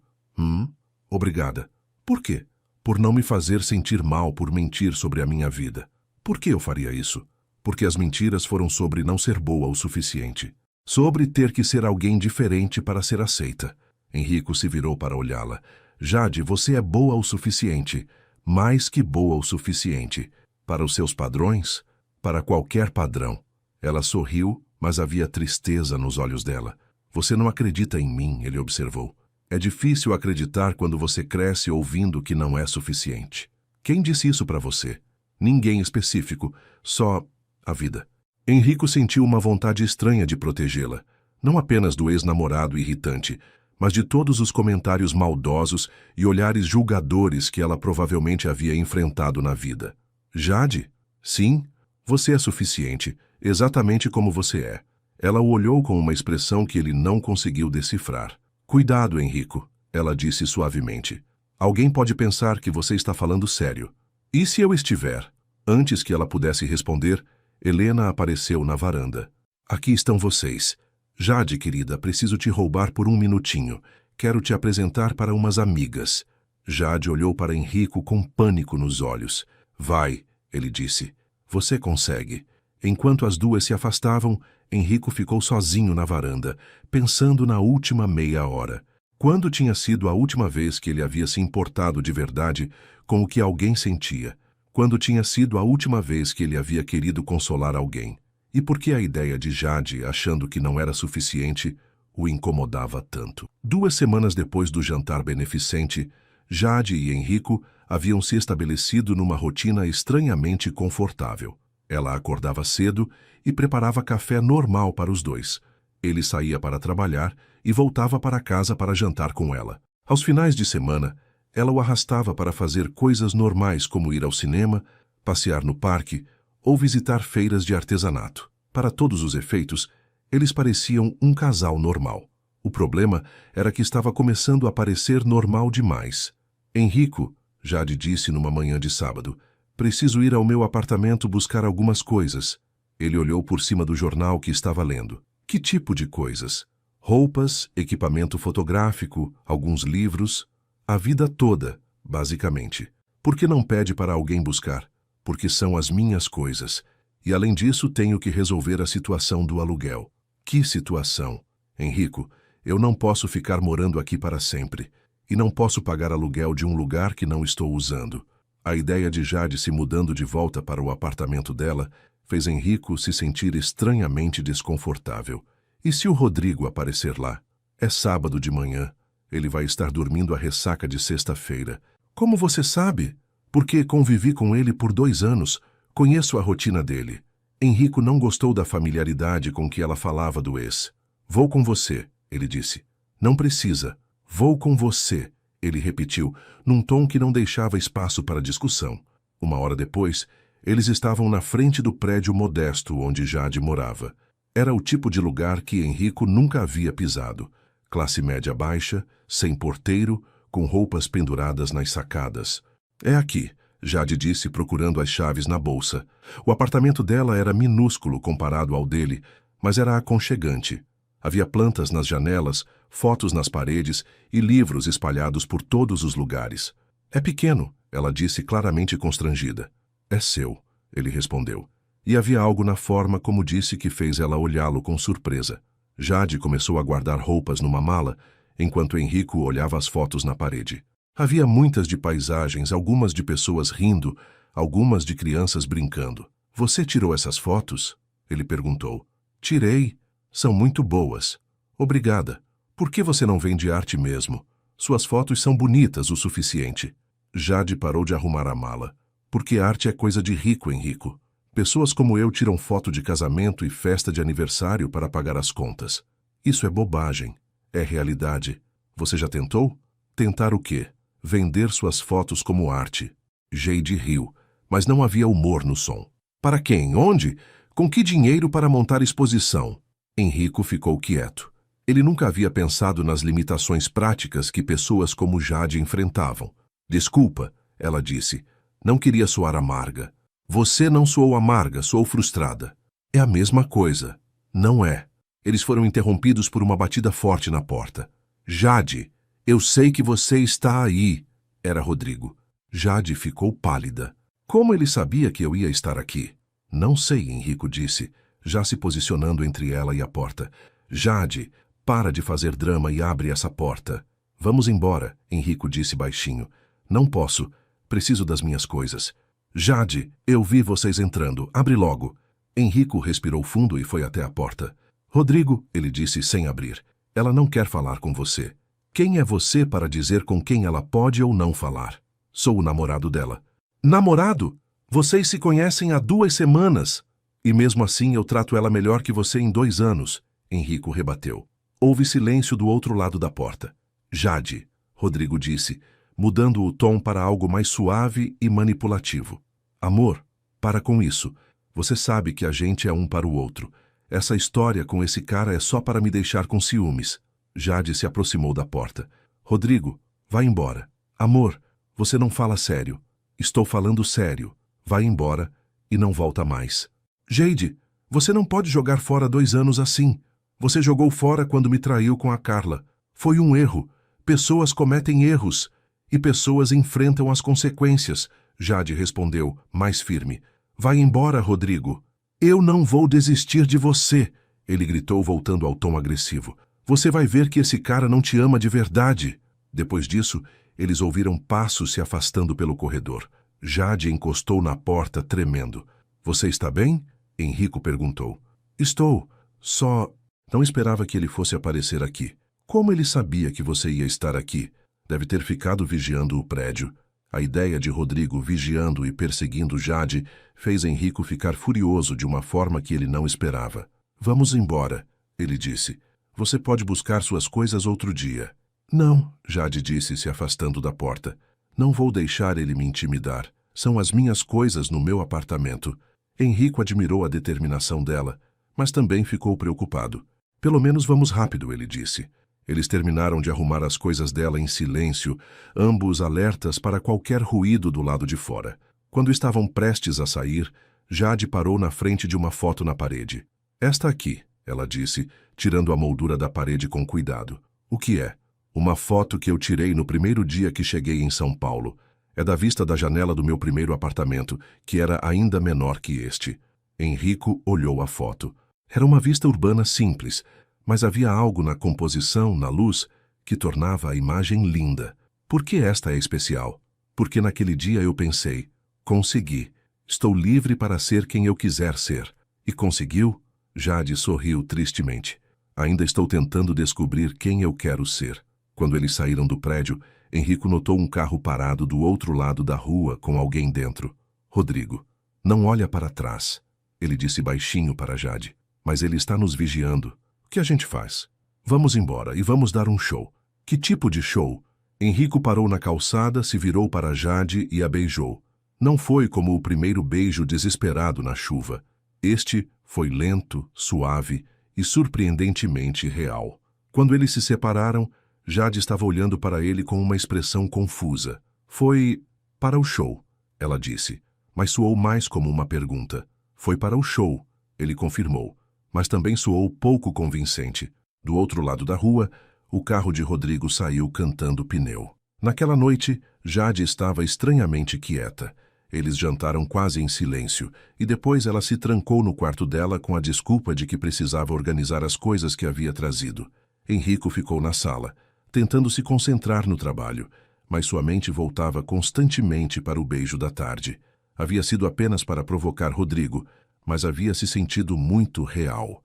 Obrigada. Por quê? Por não me fazer sentir mal por mentir sobre a minha vida. Por que eu faria isso? Porque as mentiras foram sobre não ser boa o suficiente. Sobre ter que ser alguém diferente para ser aceita. Henrico se virou para olhá-la. Jade, você é boa o suficiente. Mais que boa o suficiente. Para os seus padrões? Para qualquer padrão. Ela sorriu, mas havia tristeza nos olhos dela. Você não acredita em mim, ele observou. É difícil acreditar quando você cresce ouvindo que não é suficiente. Quem disse isso para você? Ninguém específico, só a vida. Henrico sentiu uma vontade estranha de protegê-la, não apenas do ex-namorado irritante, mas de todos os comentários maldosos e olhares julgadores que ela provavelmente havia enfrentado na vida. Jade? Sim, você é suficiente, exatamente como você é. Ela o olhou com uma expressão que ele não conseguiu decifrar. Cuidado, Henrico, ela disse suavemente. Alguém pode pensar que você está falando sério. E se eu estiver? Antes que ela pudesse responder, Helena apareceu na varanda. Aqui estão vocês. Jade, querida, preciso te roubar por um minutinho. Quero te apresentar para umas amigas. Jade olhou para Henrico com pânico nos olhos. Vai, ele disse. Você consegue. Enquanto as duas se afastavam, Henrico ficou sozinho na varanda, pensando na última meia hora. Quando tinha sido a última vez que ele havia se importado de verdade com o que alguém sentia? Quando tinha sido a última vez que ele havia querido consolar alguém? E por que a ideia de Jade, achando que não era suficiente, o incomodava tanto? 2 semanas depois do jantar beneficente, Jade e Henrico haviam se estabelecido numa rotina estranhamente confortável. Ela acordava cedo e preparava café normal para os dois. Ele saía para trabalhar e voltava para casa para jantar com ela. Aos finais de semana, ela o arrastava para fazer coisas normais como ir ao cinema, passear no parque ou visitar feiras de artesanato. Para todos os efeitos, eles pareciam um casal normal. O problema era que estava começando a parecer normal demais. Henrico, Jade disse numa manhã de sábado, preciso ir ao meu apartamento buscar algumas coisas. Ele olhou por cima do jornal que estava lendo. Que tipo de coisas? Roupas, equipamento fotográfico, alguns livros. A vida toda, basicamente. Por que não pede para alguém buscar? Porque são as minhas coisas. E além disso, tenho que resolver a situação do aluguel. Que situação? Henrico, eu não posso ficar morando aqui para sempre. E não posso pagar aluguel de um lugar que não estou usando. A ideia de Jade se mudando de volta para o apartamento dela fez Henrico se sentir estranhamente desconfortável. E se o Rodrigo aparecer lá? É sábado de manhã. Ele vai estar dormindo a ressaca de sexta-feira. Como você sabe? Porque convivi com ele por 2 anos. Conheço a rotina dele. Henrico não gostou da familiaridade com que ela falava do ex. Vou com você, ele disse. Não precisa. Vou com você, ele repetiu, num tom que não deixava espaço para discussão. 1 hora depois, eles estavam na frente do prédio modesto onde Jade morava. Era o tipo de lugar que Henrico nunca havia pisado. Classe média baixa, sem porteiro, com roupas penduradas nas sacadas. É aqui, Jade disse procurando as chaves na bolsa. O apartamento dela era minúsculo comparado ao dele, mas era aconchegante. Havia plantas nas janelas, fotos nas paredes e livros espalhados por todos os lugares. É pequeno, ela disse claramente constrangida. É seu, ele respondeu. E havia algo na forma como disse que fez ela olhá-lo com surpresa. Jade começou a guardar roupas numa mala, enquanto Henrico olhava as fotos na parede. Havia muitas de paisagens, algumas de pessoas rindo, algumas de crianças brincando. Você tirou essas fotos? Ele perguntou. Tirei. São muito boas. Obrigada. Por que você não vende arte mesmo? Suas fotos são bonitas o suficiente. Jade parou de arrumar a mala. Porque arte é coisa de rico, Henrico. Pessoas como eu tiram foto de casamento e festa de aniversário para pagar as contas. Isso é bobagem. É realidade. Você já tentou? Tentar o quê? Vender suas fotos como arte. Jade riu, mas não havia humor no som. Para quem? Onde? Com que dinheiro para montar exposição? Henrico ficou quieto. Ele nunca havia pensado nas limitações práticas que pessoas como Jade enfrentavam. Desculpa, ela disse. Não queria soar amarga. Você não soou amarga, soou frustrada. É a mesma coisa. Não é. Eles foram interrompidos por uma batida forte na porta. Jade, eu sei que você está aí. Era Rodrigo. Jade ficou pálida. Como ele sabia que eu ia estar aqui? Não sei, Henrico disse, já se posicionando entre ela e a porta. Jade, para de fazer drama e abre essa porta. Vamos embora, Henrico disse baixinho. Não posso. Preciso das minhas coisas. Jade, eu vi vocês entrando. Abre logo. Henrico respirou fundo e foi até a porta. Rodrigo, ele disse sem abrir. Ela não quer falar com você. Quem é você para dizer com quem ela pode ou não falar? Sou o namorado dela. Namorado? Vocês se conhecem há 2 semanas. E mesmo assim eu trato ela melhor que você em 2 anos. Henrico rebateu. Houve silêncio do outro lado da porta. Jade, Rodrigo disse, mudando o tom para algo mais suave e manipulativo. Amor, para com isso. Você sabe que a gente é um para o outro. Essa história com esse cara é só para me deixar com ciúmes. Jade se aproximou da porta. Rodrigo, vá embora. Amor, você não fala sério. Estou falando sério. Vai embora e não volta mais. Jade, você não pode jogar fora 2 anos assim. Você jogou fora quando me traiu com a Carla. Foi um erro. Pessoas cometem erros. E pessoas enfrentam as consequências. Jade respondeu, mais firme. Vai embora, Rodrigo. Eu não vou desistir de você. Ele gritou, voltando ao tom agressivo. Você vai ver que esse cara não te ama de verdade. Depois disso, eles ouviram passos se afastando pelo corredor. Jade encostou na porta, tremendo. Você está bem? Henrico perguntou. Estou. Só... Não esperava que ele fosse aparecer aqui. Como ele sabia que você ia estar aqui? Deve ter ficado vigiando o prédio. A ideia de Rodrigo vigiando e perseguindo Jade fez Henrico ficar furioso de uma forma que ele não esperava. Vamos embora, ele disse. Você pode buscar suas coisas outro dia. Não, Jade disse, se afastando da porta. Não vou deixar ele me intimidar. São as minhas coisas no meu apartamento. Henrico admirou a determinação dela, mas também ficou preocupado. Pelo menos vamos rápido, ele disse. Eles terminaram de arrumar as coisas dela em silêncio, ambos alertas para qualquer ruído do lado de fora. Quando estavam prestes a sair, Jade parou na frente de uma foto na parede. Esta aqui, ela disse, tirando a moldura da parede com cuidado. O que é? Uma foto que eu tirei no primeiro dia que cheguei em São Paulo. É da vista da janela do meu primeiro apartamento, que era ainda menor que este. Henrico olhou a foto. Era uma vista urbana simples, mas havia algo na composição, na luz, que tornava a imagem linda. Por que esta é especial? Porque naquele dia eu pensei, consegui. Estou livre para ser quem eu quiser ser. E conseguiu? Jade sorriu tristemente. Ainda estou tentando descobrir quem eu quero ser. Quando eles saíram do prédio, Henrico notou um carro parado do outro lado da rua com alguém dentro. Rodrigo, não olha para trás. Ele disse baixinho para Jade. Mas ele está nos vigiando. O que a gente faz? Vamos embora e vamos dar um show. Que tipo de show? Henrico parou na calçada, se virou para Jade e a beijou. Não foi como o primeiro beijo desesperado na chuva. Este foi lento, suave e surpreendentemente real. Quando eles se separaram, Jade estava olhando para ele com uma expressão confusa. Foi para o show, ela disse, mas soou mais como uma pergunta. Foi para o show, ele confirmou, mas também soou pouco convincente. Do outro lado da rua, o carro de Rodrigo saiu cantando pneu. Naquela noite, Jade estava estranhamente quieta. Eles jantaram quase em silêncio, e depois ela se trancou no quarto dela com a desculpa de que precisava organizar as coisas que havia trazido. Henrico ficou na sala, tentando se concentrar no trabalho, mas sua mente voltava constantemente para o beijo da tarde. Havia sido apenas para provocar Rodrigo, mas havia se sentido muito real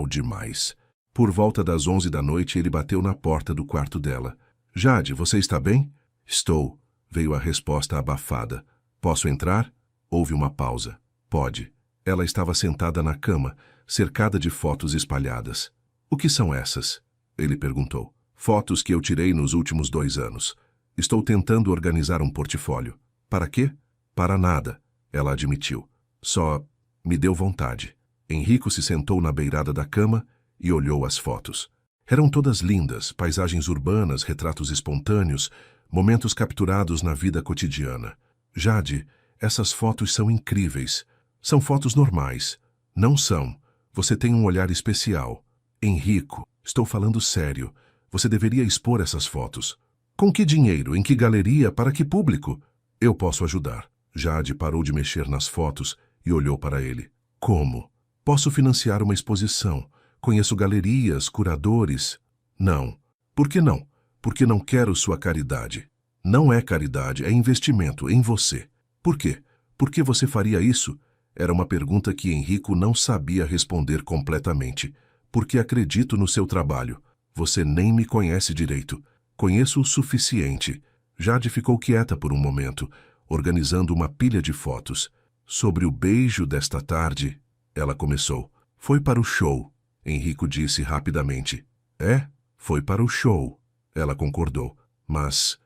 demais. Por volta das 11 da noite, ele bateu na porta do quarto dela. Jade, você está bem? Estou, veio a resposta abafada. Posso entrar? Houve uma pausa. Pode. Ela estava sentada na cama, cercada de fotos espalhadas. O que são essas? Ele perguntou. Fotos que eu tirei nos últimos 2 anos. Estou tentando organizar um portfólio. Para quê? Para nada, ela admitiu. Só me deu vontade. Henrico se sentou na beirada da cama e olhou as fotos. Eram todas lindas, paisagens urbanas, retratos espontâneos, momentos capturados na vida cotidiana. Jade, essas fotos são incríveis. São fotos normais. Não são. Você tem um olhar especial. Henrico, estou falando sério. Você deveria expor essas fotos. Com que dinheiro? Em que galeria? Para que público? Eu posso ajudar. Jade parou de mexer nas fotos e olhou para ele. Como? Posso financiar uma exposição. Conheço galerias, curadores. Não. Por que não? Porque não quero sua caridade. Não é caridade, é investimento em você. Por quê? Por que você faria isso? Era uma pergunta que Henrico não sabia responder completamente. Porque acredito no seu trabalho. Você nem me conhece direito. Conheço o suficiente. Jade ficou quieta por um momento, organizando uma pilha de fotos. Sobre o beijo desta tarde, ela começou. Foi para o show, Henrico disse rapidamente. É, foi para o show. Ela concordou. Mas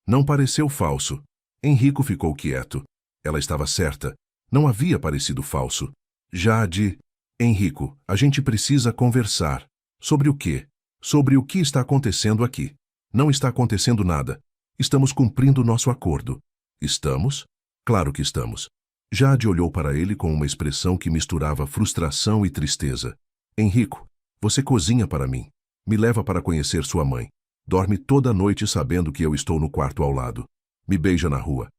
não pareceu falso. Henrico ficou quieto. Ela estava certa. Não havia parecido falso. Jade, Henrico, a gente precisa conversar. Sobre o quê? Sobre o que está acontecendo aqui. Não está acontecendo nada. Estamos cumprindo nosso acordo. Estamos? Claro que estamos. Jade olhou para ele com uma expressão que misturava frustração e tristeza. Henrico, você cozinha para mim. Me leva para conhecer sua mãe. Dorme toda noite sabendo que eu estou no quarto ao lado. Me beija na rua.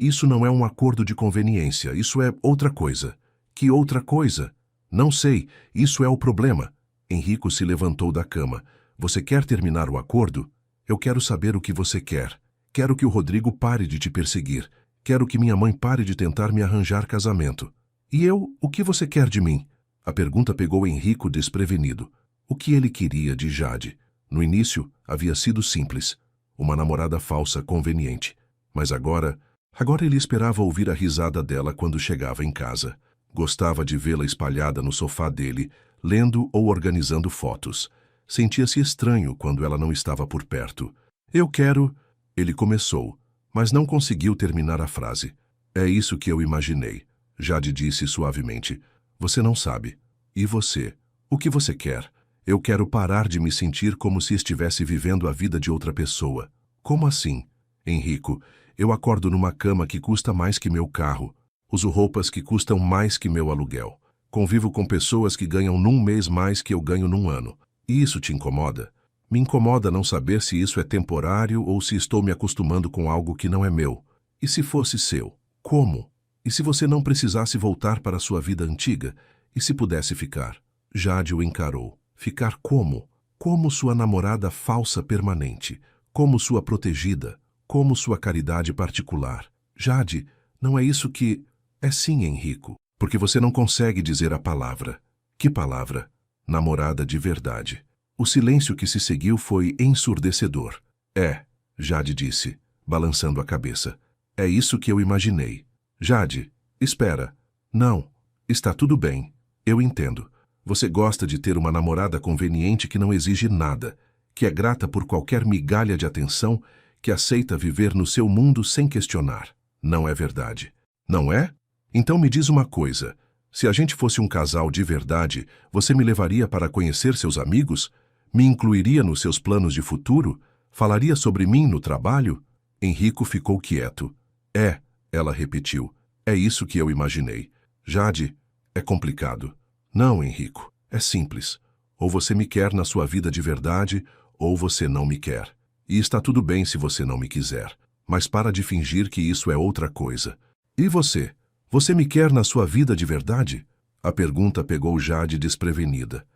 Isso não é um acordo de conveniência, isso é outra coisa. Que outra coisa? Não sei, isso é o problema. Henrico se levantou da cama. Você quer terminar o acordo? Eu quero saber o que você quer. Quero que o Rodrigo pare de te perseguir. Quero que minha mãe pare de tentar me arranjar casamento. E eu, o que você quer de mim? A pergunta pegou Henrico desprevenido. O que ele queria de Jade? No início, havia sido simples. Uma namorada falsa conveniente. Mas agora ele esperava ouvir a risada dela quando chegava em casa. Gostava de vê-la espalhada no sofá dele, lendo ou organizando fotos. Sentia-se estranho quando ela não estava por perto. Eu quero... Ele começou, mas não conseguiu terminar a frase. É isso que eu imaginei. Jade disse suavemente. Você não sabe. E você? O que você quer? Eu quero parar de me sentir como se estivesse vivendo a vida de outra pessoa. Como assim? Henrico, eu acordo numa cama que custa mais que meu carro. Uso roupas que custam mais que meu aluguel. Convivo com pessoas que ganham num mês mais que eu ganho num ano. E isso te incomoda? Me incomoda não saber se isso é temporário ou se estou me acostumando com algo que não é meu. E se fosse seu? Como? E se você não precisasse voltar para a sua vida antiga? E se pudesse ficar? Jade o encarou. Ficar como? Como sua namorada falsa permanente. Como sua protegida. Como sua caridade particular. Jade, não é isso que... É sim, Henrico. Porque você não consegue dizer a palavra. Que palavra? Namorada de verdade. O silêncio que se seguiu foi ensurdecedor. É, Jade disse, balançando a cabeça. É isso que eu imaginei. Jade, espera. Não, está tudo bem. Eu entendo. Você gosta de ter uma namorada conveniente que não exige nada, que é grata por qualquer migalha de atenção, que aceita viver no seu mundo sem questionar. Não é verdade. Não é? Então me diz uma coisa. Se a gente fosse um casal de verdade, você me levaria para conhecer seus amigos? Me incluiria nos seus planos de futuro? Falaria sobre mim no trabalho? Henrico ficou quieto. É, ela repetiu. É isso que eu imaginei. Jade, é complicado. Não, Henrico, é simples. Ou você me quer na sua vida de verdade, ou você não me quer. E está tudo bem se você não me quiser. Mas para de fingir que isso é outra coisa. E você? Você me quer na sua vida de verdade? A pergunta pegou Jade desprevenida.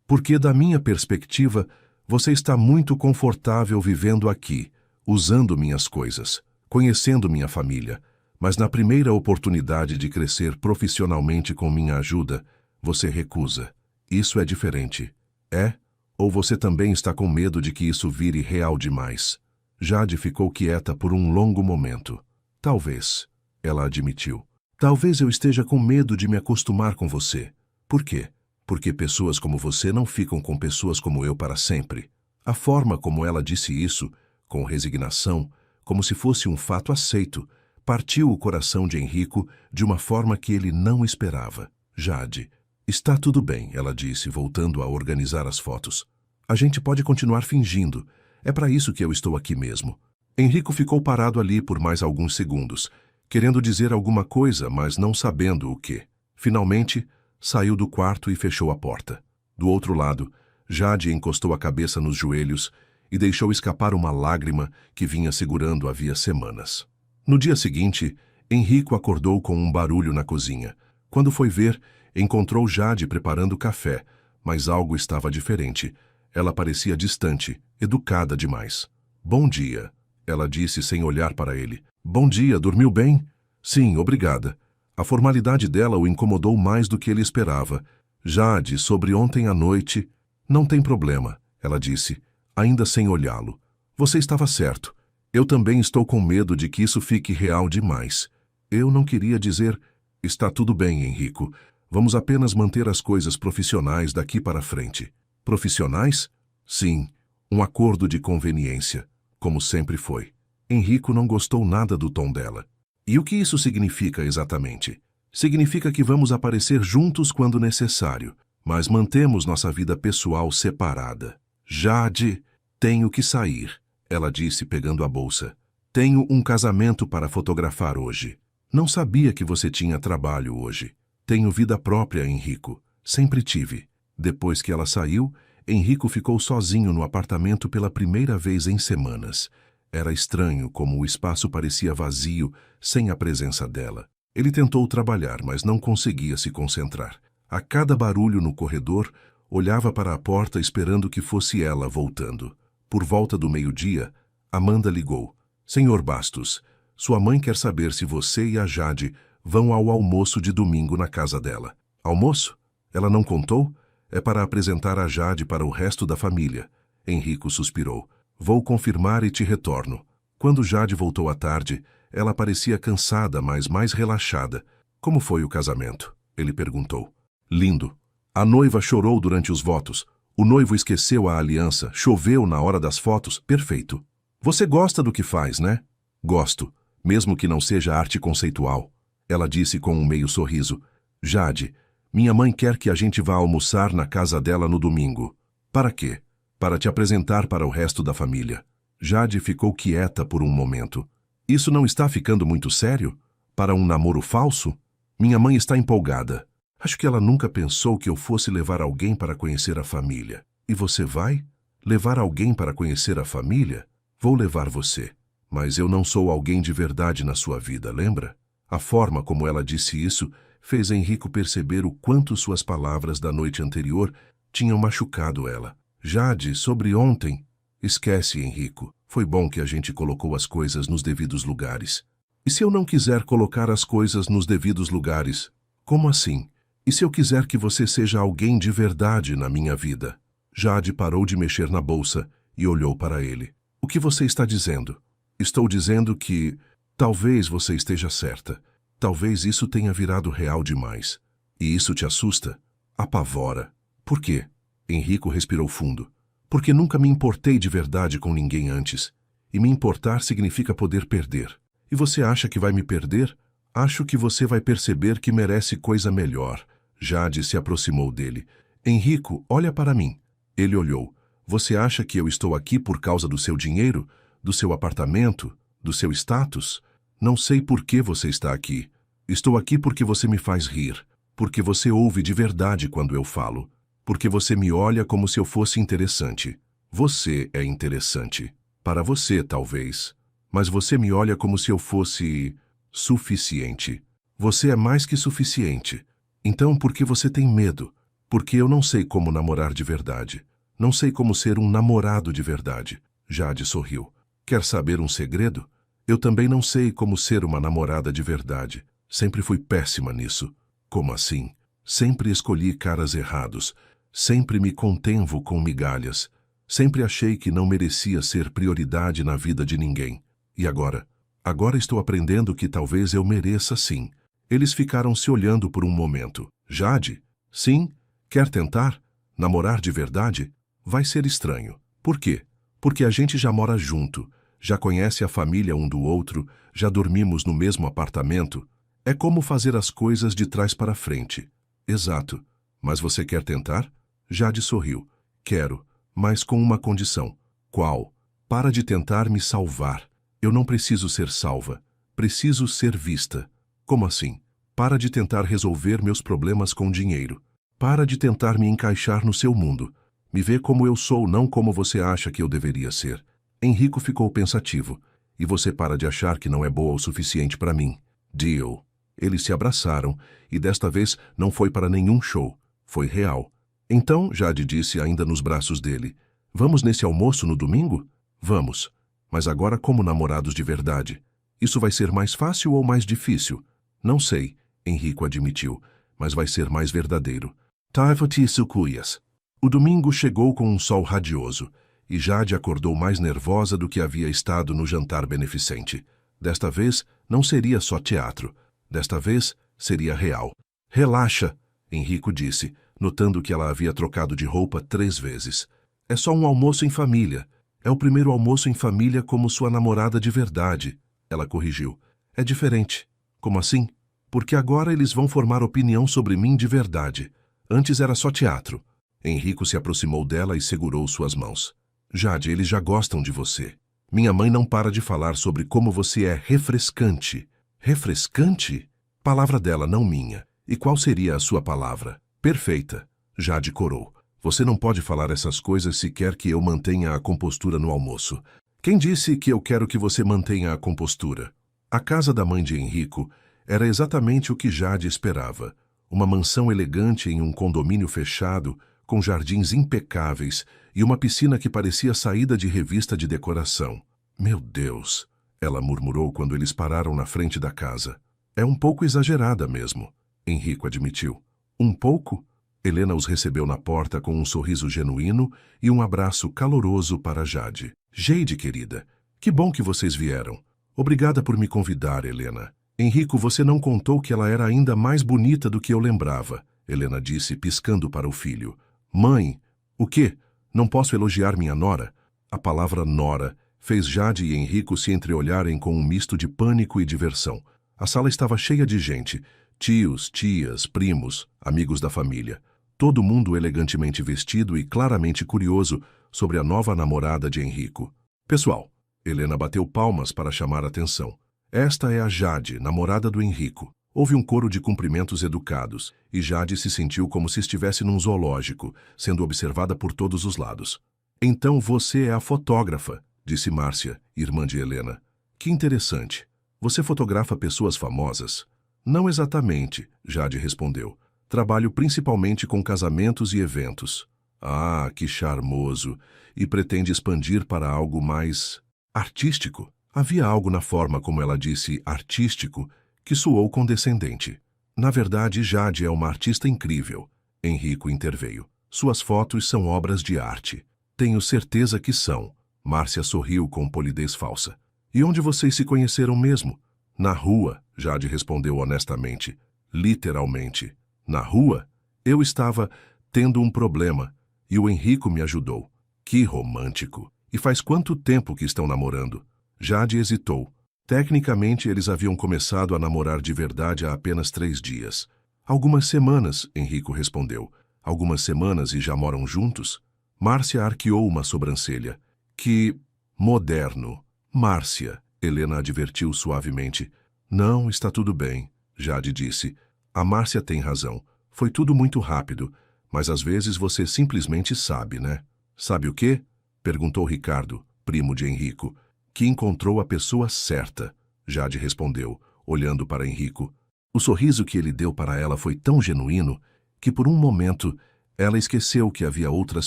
Porque da minha perspectiva, você está muito confortável vivendo aqui, usando minhas coisas, conhecendo minha família, mas na primeira oportunidade de crescer profissionalmente com minha ajuda, você recusa. Isso é diferente. É? Ou você também está com medo de que isso vire real demais? Jade ficou quieta por um longo momento. Talvez, ela admitiu. Talvez eu esteja com medo de me acostumar com você. Por quê? Porque pessoas como você não ficam com pessoas como eu para sempre. A forma como ela disse isso, com resignação, como se fosse um fato aceito, partiu o coração de Henrico de uma forma que ele não esperava. Jade, está tudo bem, ela disse, voltando a organizar as fotos. A gente pode continuar fingindo. É para isso que eu estou aqui mesmo. Henrico ficou parado ali por mais alguns segundos, querendo dizer alguma coisa, mas não sabendo o quê. Finalmente, saiu do quarto e fechou a porta. Do outro lado, Jade encostou a cabeça nos joelhos e deixou escapar uma lágrima que vinha segurando havia semanas. No dia seguinte, Henrico acordou com um barulho na cozinha. Quando foi ver, encontrou Jade preparando café, mas algo estava diferente. Ela parecia distante, educada demais. Bom dia, ela disse sem olhar para ele. Bom dia, dormiu bem? Sim, obrigada. A formalidade dela o incomodou mais do que ele esperava. Jade, sobre ontem à noite... Não tem problema, ela disse, ainda sem olhá-lo. Você estava certo. Eu também estou com medo de que isso fique real demais. Eu não queria dizer... Está tudo bem, Henrico. Vamos apenas manter as coisas profissionais daqui para frente. Profissionais? Sim, um acordo de conveniência, como sempre foi. Henrico não gostou nada do tom dela. E o que isso significa exatamente? Significa que vamos aparecer juntos quando necessário, mas mantemos nossa vida pessoal separada. Jade, tenho que sair, ela disse pegando a bolsa. Tenho um casamento para fotografar hoje. Não sabia que você tinha trabalho hoje. Tenho vida própria, Henrico. Sempre tive. Depois que ela saiu, Henrico ficou sozinho no apartamento pela primeira vez em semanas. Era estranho como o espaço parecia vazio, sem a presença dela. Ele tentou trabalhar, mas não conseguia se concentrar. A cada barulho no corredor, olhava para a porta esperando que fosse ela voltando. Por volta do meio-dia, Amanda ligou. Senhor Bastos, sua mãe quer saber se você e a Jade vão ao almoço de domingo na casa dela. Almoço? Ela não contou? É para apresentar a Jade para o resto da família. Henrico suspirou. Vou confirmar e te retorno. Quando Jade voltou à tarde, ela parecia cansada, mas mais relaxada. Como foi o casamento? Ele perguntou. Lindo. A noiva chorou durante os votos. O noivo esqueceu a aliança, choveu na hora das fotos. Perfeito. Você gosta do que faz, né? Gosto, mesmo que não seja arte conceitual. Ela disse com um meio sorriso. Jade, minha mãe quer que a gente vá almoçar na casa dela no domingo. Para quê? Para te apresentar para o resto da família. Jade ficou quieta por um momento. Isso não está ficando muito sério? Para um namoro falso? Minha mãe está empolgada. Acho que ela nunca pensou que eu fosse levar alguém para conhecer a família. E você vai? Levar alguém para conhecer a família? Vou levar você. Mas eu não sou alguém de verdade na sua vida, lembra? A forma como ela disse isso fez Henrico perceber o quanto suas palavras da noite anterior tinham machucado ela. Jade, sobre ontem... Esquece, Henrico. Foi bom que a gente colocou as coisas nos devidos lugares. E se eu não quiser colocar as coisas nos devidos lugares? Como assim? E se eu quiser que você seja alguém de verdade na minha vida? Jade parou de mexer na bolsa e olhou para ele. O que você está dizendo? Estou dizendo que... Talvez você esteja certa. Talvez isso tenha virado real demais. E isso te assusta? Apavora. Por quê? Henrico respirou fundo. Porque nunca me importei de verdade com ninguém antes. E me importar significa poder perder. E você acha que vai me perder? Acho que você vai perceber que merece coisa melhor. Jade se aproximou dele. Henrico, olha para mim. Ele olhou. Você acha que eu estou aqui por causa do seu dinheiro? Do seu apartamento? Do seu status? Não sei por que você está aqui. Estou aqui porque você me faz rir. Porque você ouve de verdade quando eu falo. Porque você me olha como se eu fosse interessante. Você é interessante. Para você, talvez. Mas você me olha como se eu fosse... suficiente. Você é mais que suficiente. Então por que você tem medo? Porque eu não sei como namorar de verdade. Não sei como ser um namorado de verdade. Jade sorriu. Quer saber um segredo? Eu também não sei como ser uma namorada de verdade. Sempre fui péssima nisso. Como assim? Sempre escolhi caras errados. Sempre me contenvo com migalhas. Sempre achei que não merecia ser prioridade na vida de ninguém. E agora? Agora estou aprendendo que talvez eu mereça sim. Eles ficaram se olhando por um momento. Jade? Sim? Quer tentar? Namorar de verdade? Vai ser estranho. Por quê? Porque a gente já mora junto, já conhece a família um do outro, já dormimos no mesmo apartamento. É como fazer as coisas de trás para frente. Exato. Mas você quer tentar? Jade sorriu. Quero, mas com uma condição. Qual? Para de tentar me salvar. Eu não preciso ser salva. Preciso ser vista. Como assim? Para de tentar resolver meus problemas com dinheiro. Para de tentar me encaixar no seu mundo. Me vê como eu sou, não como você acha que eu deveria ser. Henrico ficou pensativo. E você para de achar que não é boa o suficiente para mim. Deal. Eles se abraçaram, e desta vez não foi para nenhum show. Foi real. Então, Jade disse ainda nos braços dele, vamos nesse almoço no domingo? Vamos. Mas agora como namorados de verdade. Isso vai ser mais fácil ou mais difícil? Não sei, Henrico admitiu, mas vai ser mais verdadeiro. Taiva-te sucuyas. O domingo chegou com um sol radioso, e Jade acordou mais nervosa do que havia estado no jantar beneficente. Desta vez, não seria só teatro. Desta vez, seria real. Relaxa, Henrico disse, notando que ela havia trocado de roupa 3 vezes. É só um almoço em família. É o primeiro almoço em família como sua namorada de verdade. Ela corrigiu. É diferente. Como assim? Porque agora eles vão formar opinião sobre mim de verdade. Antes era só teatro. Henrico se aproximou dela e segurou suas mãos. Jade, eles já gostam de você. Minha mãe não para de falar sobre como você é refrescante. Refrescante? Palavra dela, não minha. E qual seria a sua palavra? Perfeita. Jade corou. Você não pode falar essas coisas se quer que eu mantenha a compostura no almoço. Quem disse que eu quero que você mantenha a compostura? A casa da mãe de Henrico era exatamente o que Jade esperava. Uma mansão elegante em um condomínio fechado, com jardins impecáveis e uma piscina que parecia saída de revista de decoração. Meu Deus! Ela murmurou quando eles pararam na frente da casa. É um pouco exagerada mesmo, Henrico admitiu. Um pouco? Helena os recebeu na porta com um sorriso genuíno e um abraço caloroso para Jade. Jade, querida, que bom que vocês vieram. Obrigada por me convidar, Helena. Henrico, você não contou que ela era ainda mais bonita do que eu lembrava, Helena disse, piscando para o filho. Mãe, o quê? Não posso elogiar minha nora? A palavra nora fez Jade e Henrico se entreolharem com um misto de pânico e diversão. A sala estava cheia de gente, tios, tias, primos, amigos da família. Todo mundo elegantemente vestido e claramente curioso sobre a nova namorada de Henrico. Pessoal, Helena bateu palmas para chamar a atenção. Esta é a Jade, namorada do Henrico. Houve um coro de cumprimentos educados, e Jade se sentiu como se estivesse num zoológico, sendo observada por todos os lados. Então você é a fotógrafa, disse Márcia, irmã de Helena. Que interessante. Você fotografa pessoas famosas? Não exatamente, Jade respondeu. Trabalho principalmente com casamentos e eventos. Ah, que charmoso! E pretende expandir para algo mais artístico? Havia algo na forma como ela disse artístico que soou condescendente. Na verdade, Jade é uma artista incrível. Henrico interveio. Suas fotos são obras de arte. Tenho certeza que são. Márcia sorriu com polidez falsa. E onde vocês se conheceram mesmo? Na rua, Jade respondeu honestamente. Literalmente. Na rua? Eu estava tendo um problema e o Henrico me ajudou. Que romântico! E faz quanto tempo que estão namorando? Jade hesitou. Tecnicamente, eles haviam começado a namorar de verdade há apenas 3 dias. Algumas semanas, Henrico respondeu. Algumas semanas e já moram juntos? Márcia arqueou uma sobrancelha. Que moderno. Márcia, Helena advertiu suavemente. Não, está tudo bem, Jade disse. A Márcia tem razão. Foi tudo muito rápido, mas às vezes você simplesmente sabe, né? Sabe o quê? Perguntou Ricardo, primo de Henrico. Que encontrou a pessoa certa, Jade respondeu, olhando para Henrico. O sorriso que ele deu para ela foi tão genuíno que por um momento ela esqueceu que havia outras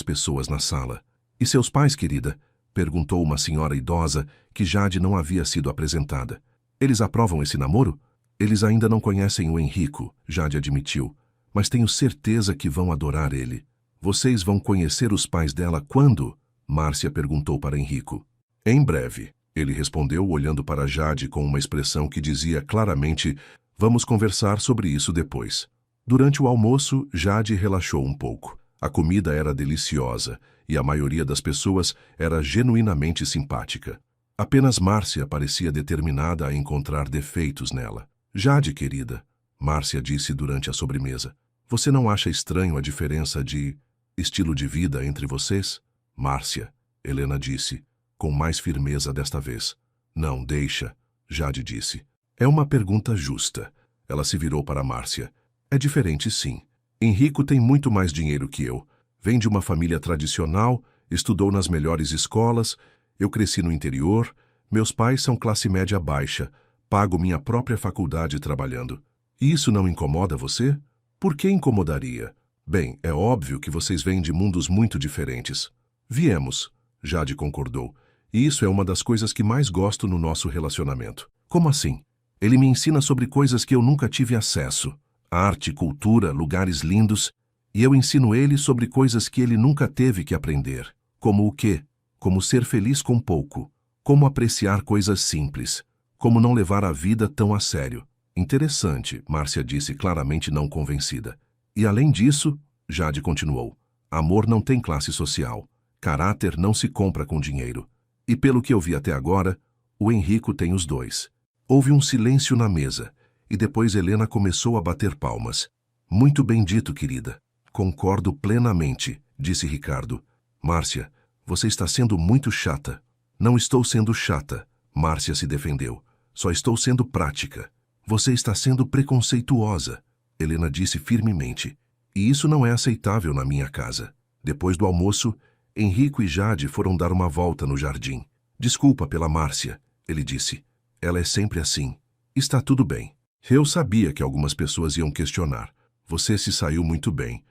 pessoas na sala. E seus pais, querida? Perguntou uma senhora idosa que Jade não havia sido apresentada. Eles aprovam esse namoro? Eles ainda não conhecem o Henrico, Jade admitiu, mas tenho certeza que vão adorar ele. Vocês vão conhecer os pais dela quando? Márcia perguntou para Henrico. Em breve, ele respondeu olhando para Jade com uma expressão que dizia claramente: vamos conversar sobre isso depois. Durante o almoço, Jade relaxou um pouco. A comida era deliciosa e a maioria das pessoas era genuinamente simpática. Apenas Márcia parecia determinada a encontrar defeitos nela. Jade, querida, Márcia disse durante a sobremesa, você não acha estranho a diferença de estilo de vida entre vocês? Márcia, Helena disse, com mais firmeza desta vez. Não, deixa, Jade disse. É uma pergunta justa. Ela se virou para Márcia. É diferente, sim. Henrico tem muito mais dinheiro que eu. Vem de uma família tradicional, estudou nas melhores escolas, eu cresci no interior, meus pais são classe média baixa, pago minha própria faculdade trabalhando. E isso não incomoda você? Por que incomodaria? Bem, é óbvio que vocês vêm de mundos muito diferentes. Viemos, Jade concordou, e isso é uma das coisas que mais gosto no nosso relacionamento. Como assim? Ele me ensina sobre coisas que eu nunca tive acesso. Arte, cultura, lugares lindos, e eu ensino ele sobre coisas que ele nunca teve que aprender. Como o quê? Como ser feliz com pouco. Como apreciar coisas simples. Como não levar a vida tão a sério. Interessante, Márcia disse claramente não convencida. E além disso, Jade continuou, amor não tem classe social. Caráter não se compra com dinheiro. E pelo que eu vi até agora, o Henrico tem os dois. Houve um silêncio na mesa. E depois Helena começou a bater palmas. Muito bem dito, querida. Concordo plenamente, disse Ricardo. Márcia, você está sendo muito chata. Não estou sendo chata, Márcia se defendeu. Só estou sendo prática. Você está sendo preconceituosa, Helena disse firmemente. E isso não é aceitável na minha casa. Depois do almoço, Henrico e Jade foram dar uma volta no jardim. Desculpa pela Márcia, ele disse. Ela é sempre assim. Está tudo bem. Eu sabia que algumas pessoas iam questionar. Você se saiu muito bem.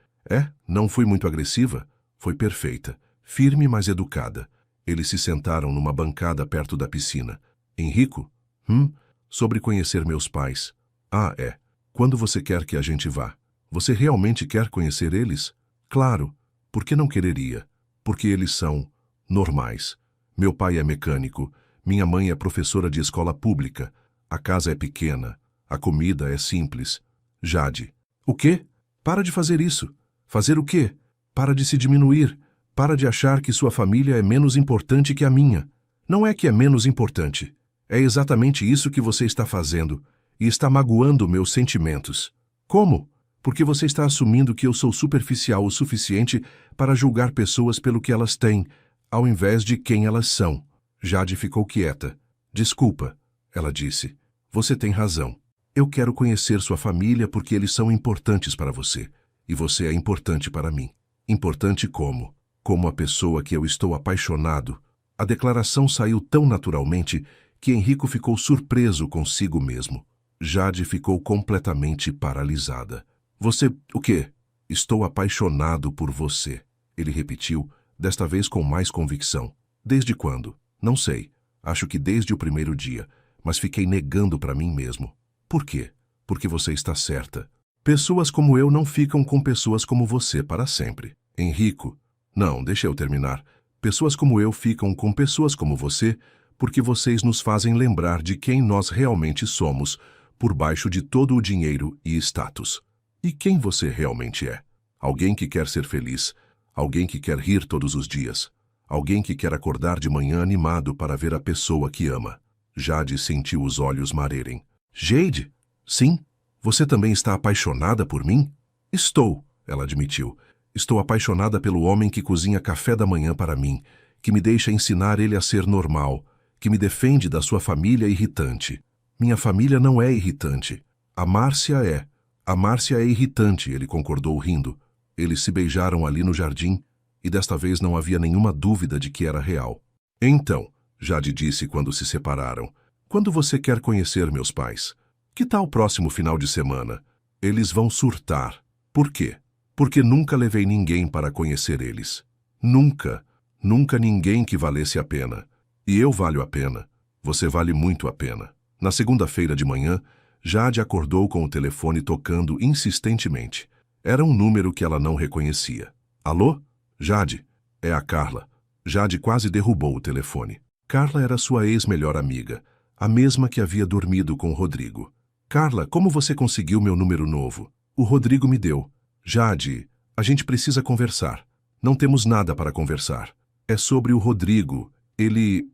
Não fui muito agressiva? Foi perfeita. Firme, mas educada. Eles se sentaram numa bancada perto da piscina. Henrico? Sobre conhecer meus pais. Quando você quer que a gente vá? Você realmente quer conhecer eles? Claro. Por que não quereria? Porque eles são normais. Meu pai é mecânico. Minha mãe é professora de escola pública. A casa é pequena. A comida é simples. Jade. O quê? Para de fazer isso. Fazer o quê? Para de se diminuir. Para de achar que sua família é menos importante que a minha. Não é que é menos importante. É exatamente isso que você está fazendo. E está magoando meus sentimentos. Como? Porque você está assumindo que eu sou superficial o suficiente para julgar pessoas pelo que elas têm, ao invés de quem elas são. Jade ficou quieta. Desculpa, ela disse. Você tem razão. Eu quero conhecer sua família porque eles são importantes para você. E você é importante para mim. Importante como? Como a pessoa que eu estou apaixonado. A declaração saiu tão naturalmente que Henrico ficou surpreso consigo mesmo. Jade ficou completamente paralisada. Você, o quê? Estou apaixonado por você. Ele repetiu, desta vez com mais convicção. Desde quando? Não sei. Acho que desde o primeiro dia. Mas fiquei negando para mim mesmo. Por quê? Porque você está certa. Pessoas como eu não ficam com pessoas como você para sempre. Henrico, não, deixa eu terminar. Pessoas como eu ficam com pessoas como você porque vocês nos fazem lembrar de quem nós realmente somos, por baixo de todo o dinheiro e status. E quem você realmente é? Alguém que quer ser feliz, alguém que quer rir todos os dias, alguém que quer acordar de manhã animado para ver a pessoa que ama. Jade sentiu os olhos marerem. Jade? Sim? Você também está apaixonada por mim? Estou, ela admitiu. Estou apaixonada pelo homem que cozinha café da manhã para mim, que me deixa ensinar ele a ser normal, que me defende da sua família irritante. Minha família não é irritante. A Márcia é. A Márcia é irritante, ele concordou rindo. Eles se beijaram ali no jardim, e desta vez não havia nenhuma dúvida de que era real. Então, Jade disse quando se separaram, quando você quer conhecer meus pais? Que tal o próximo final de semana? Eles vão surtar. Por quê? Porque nunca levei ninguém para conhecer eles. Nunca. Nunca ninguém que valesse a pena. E eu valho a pena. Você vale muito a pena. Na segunda-feira de manhã, Jade acordou com o telefone tocando insistentemente. Era um número que ela não reconhecia. Alô? Jade, é a Carla. Jade quase derrubou o telefone. Carla era sua ex-melhor amiga, a mesma que havia dormido com o Rodrigo. Carla, como você conseguiu meu número novo? O Rodrigo me deu. Jade, a gente precisa conversar. Não temos nada para conversar. É sobre o Rodrigo. Ele